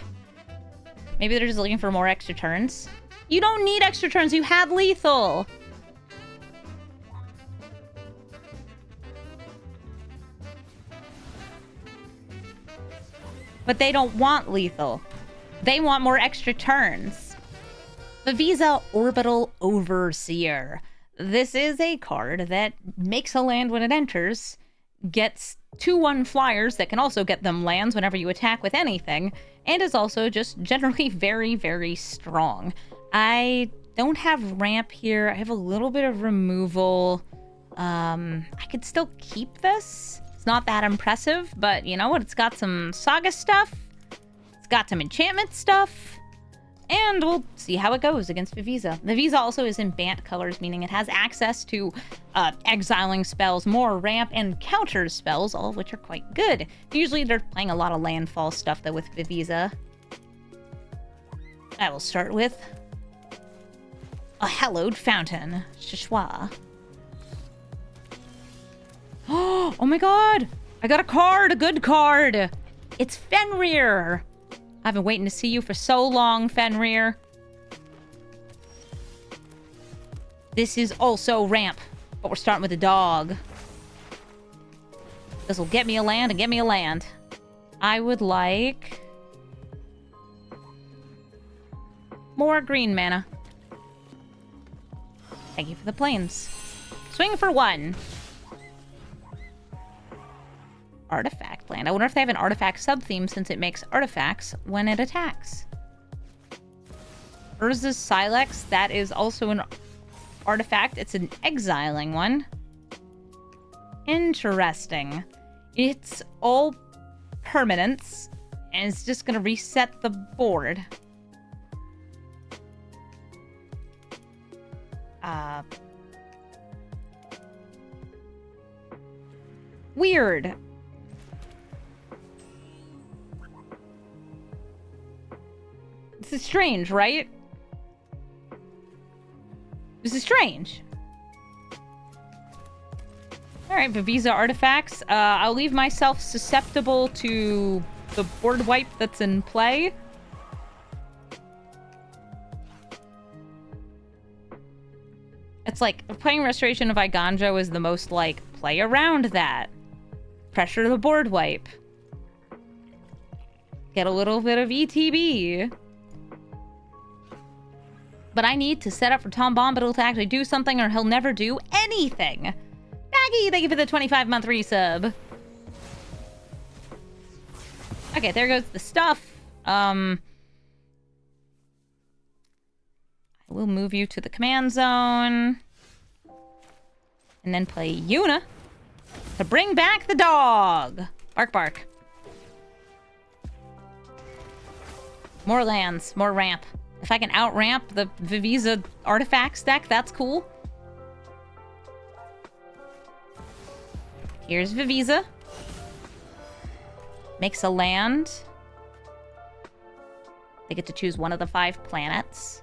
Maybe they're just looking for more extra turns. You don't need extra turns. You had lethal. But they don't want lethal. They want more extra turns. Vivisa Orbital Overseer. This is a card that makes a land when it enters, gets 2/1 flyers that can also get them lands whenever you attack with anything, and is also just generally very, very strong. I don't have ramp here. I have a little bit of removal. I could still keep this. It's not that impressive, but you know what? It's got some Saga stuff. It's got some enchantment stuff. And we'll see how it goes against Vivisa. Vivisa also is in Bant colors, meaning it has access to exiling spells, more ramp, and counter spells, all of which are quite good. Usually they're playing a lot of landfall stuff, though, with Vivisa. I will start with a Hallowed Fountain. Shishwa. Oh my god! I got a card! A good card! It's Fenrir! I've been waiting to see you for so long, Fenrir. This is also ramp, but we're starting with a dog. This will get me a land and get me a land. I would like more green mana. Thank you for the plains. Swing for 1. Artifact land. I wonder if they have an artifact sub-theme since it makes artifacts when it attacks. Urza's Silex, that is also an artifact. It's an exiling one. Interesting. It's all permanents, and it's just gonna reset the board. Weird. This is strange, right? This is strange. Alright, Vivisa artifacts. I'll leave myself susceptible to the board wipe that's in play. At It's like, playing Restoration of Iganjo is the most, like, play around that. Pressure the board wipe. Get a little bit of ETB. But I need to set up for Tom Bombadil to actually do something or he'll never do anything. Baggy, thank you for the 25-month resub. Okay, there goes the stuff. I will move you to the command zone. And then play Yuna to bring back the dog. Bark, bark. More lands, more ramp. If I can out-ramp the Vivisa artifacts deck, that's cool. Here's Vivisa. Makes a land. They get to choose one of the 5 planets.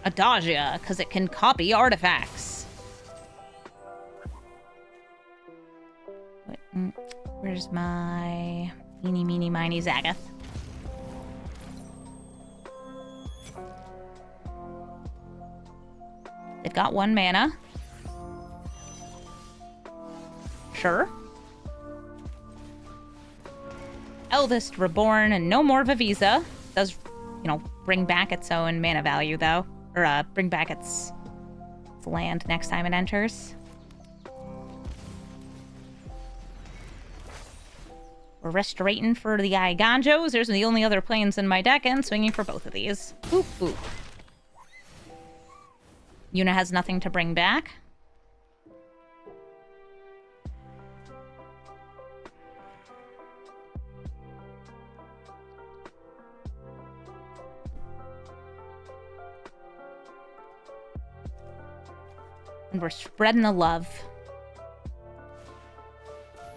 Adagia, because it can copy artifacts. Wait, where's my eeny, meeny, miny, Zagath? They've got 1 mana. Sure. Eldest Reborn and no more Vivisa. Does, you know, bring back its own mana value, though. Or, bring back its land next time it enters. We're restorating for the Iganjos. There's the only other planes in my deck, and swinging for both of these. Boop, boop. Yuna has nothing to bring back. And we're spreading the love.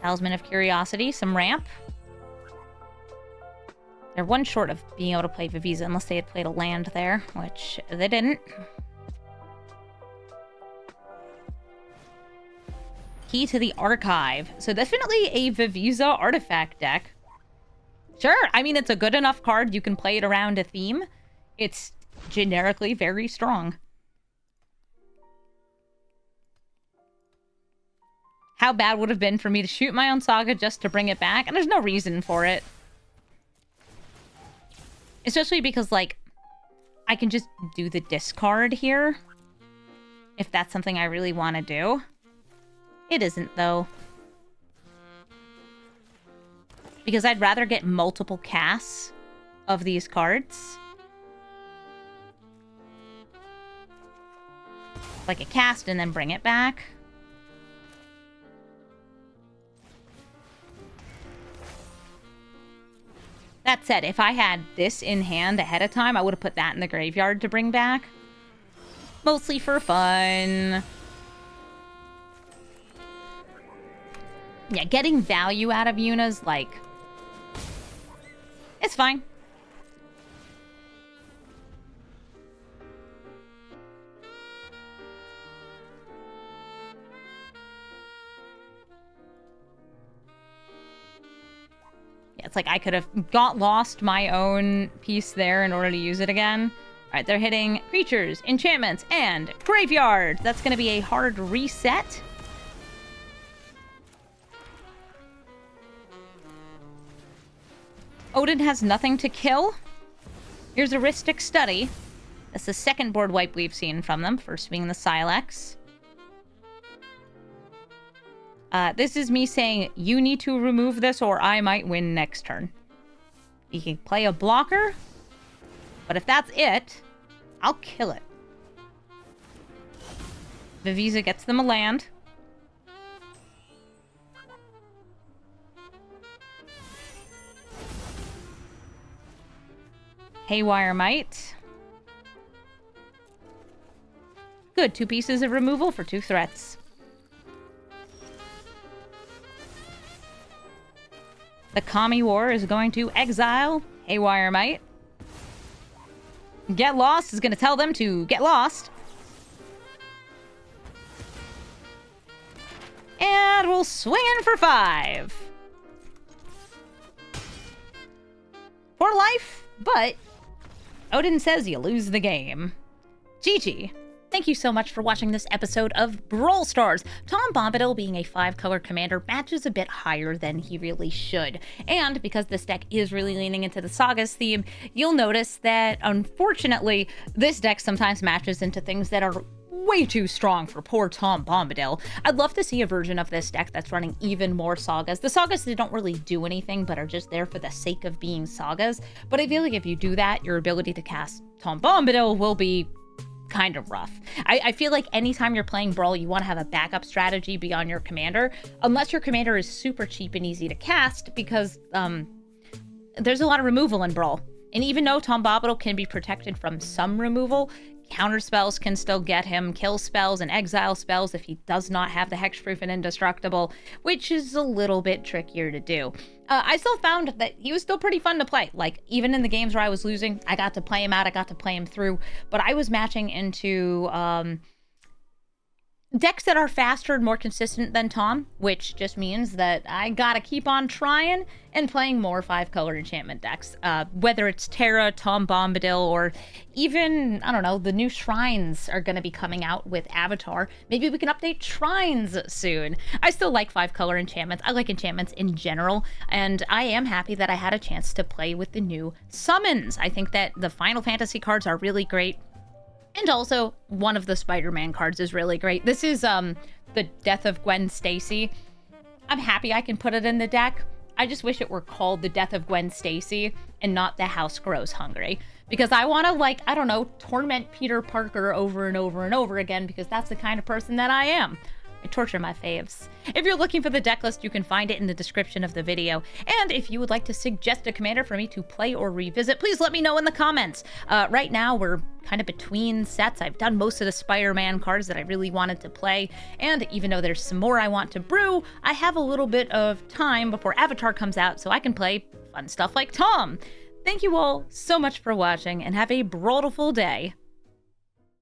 Talisman of Curiosity, some ramp. They're 1 short of being able to play Vivisa unless they had played a land there, which they didn't. Key to the Archive. So definitely a Vivisa artifact deck. Sure, I mean, it's a good enough card. You can play it around a theme. It's generically very strong. How bad would it have been for me to shoot my own Saga just to bring it back? And there's no reason for it. Especially because, like, I can just do the discard here. If that's something I really want to do. It isn't, though. Because I'd rather get multiple casts of these cards. Like a cast and then bring it back. That said, if I had this in hand ahead of time, I would have put that in the graveyard to bring back. Mostly for fun. Yeah, getting value out of Yuna's, like... It's fine. It's like I could have lost my own piece there in order to use it again. All right, they're hitting creatures, enchantments, and graveyard. That's going to be a hard reset. Odin has nothing to kill. Here's a Ristic Study. That's the 2nd board wipe we've seen from them. First being the Sylex. This is me saying, you need to remove this or I might win next turn. You can play a blocker, but if that's it, I'll kill it. Vivisa gets them a land. Haywire Might. Good, 2 pieces of removal for 2 threats. The Kami War is going to exile Haywire Might. Get Lost is going to tell them to get lost. And we'll swing in for 5. For life, but Odin says you lose the game. GG. Thank you so much for watching this episode of Brawl Stars. Tom Bombadil being a 5-color commander matches a bit higher than he really should. And because this deck is really leaning into the Sagas theme, you'll notice that, unfortunately, this deck sometimes matches into things that are way too strong for poor Tom Bombadil. I'd love to see a version of this deck that's running even more Sagas. The Sagas, they don't really do anything, but are just there for the sake of being Sagas. But I feel like if you do that, your ability to cast Tom Bombadil will be kind of rough. I feel like anytime you're playing Brawl, you want to have a backup strategy beyond your commander, unless your commander is super cheap and easy to cast, because there's a lot of removal in Brawl. And even though Tom Bombadil can be protected from some removal, counter spells can still get him, kill spells and exile spells if he does not have the hexproof and indestructible, which is a little bit trickier to do. I still found that he was still pretty fun to play. Like, even in the games where I was losing, I got to play him out, I got to play him through, but I was matching into decks that are faster and more consistent than Tom, which just means that I gotta keep on trying and playing more 5-color enchantment decks. Whether it's Terra, Tom Bombadil, or even, I don't know, the new Shrines are gonna be coming out with Avatar. Maybe we can update Shrines soon. I still like 5-color enchantments. I like enchantments in general, and I am happy that I had a chance to play with the new summons. I think that the Final Fantasy cards are really great. And also, one of the Spider-Man cards is really great. This is the Death of Gwen Stacy. I'm happy I can put it in the deck. I just wish it were called the Death of Gwen Stacy and not the House Grows Hungry. Because I want to, like, I don't know, torment Peter Parker over and over and over again, because that's the kind of person that I am. I torture my faves. If you're looking for the deck list, you can find it in the description of the video. And if you would like to suggest a commander for me to play or revisit, please let me know in the comments. Right now, we're kind of between sets. I've done most of the Spider-Man cards that I really wanted to play. And even though there's some more I want to brew, I have a little bit of time before Avatar comes out so I can play fun stuff like Tom. Thank you all so much for watching, and have a brawlful day.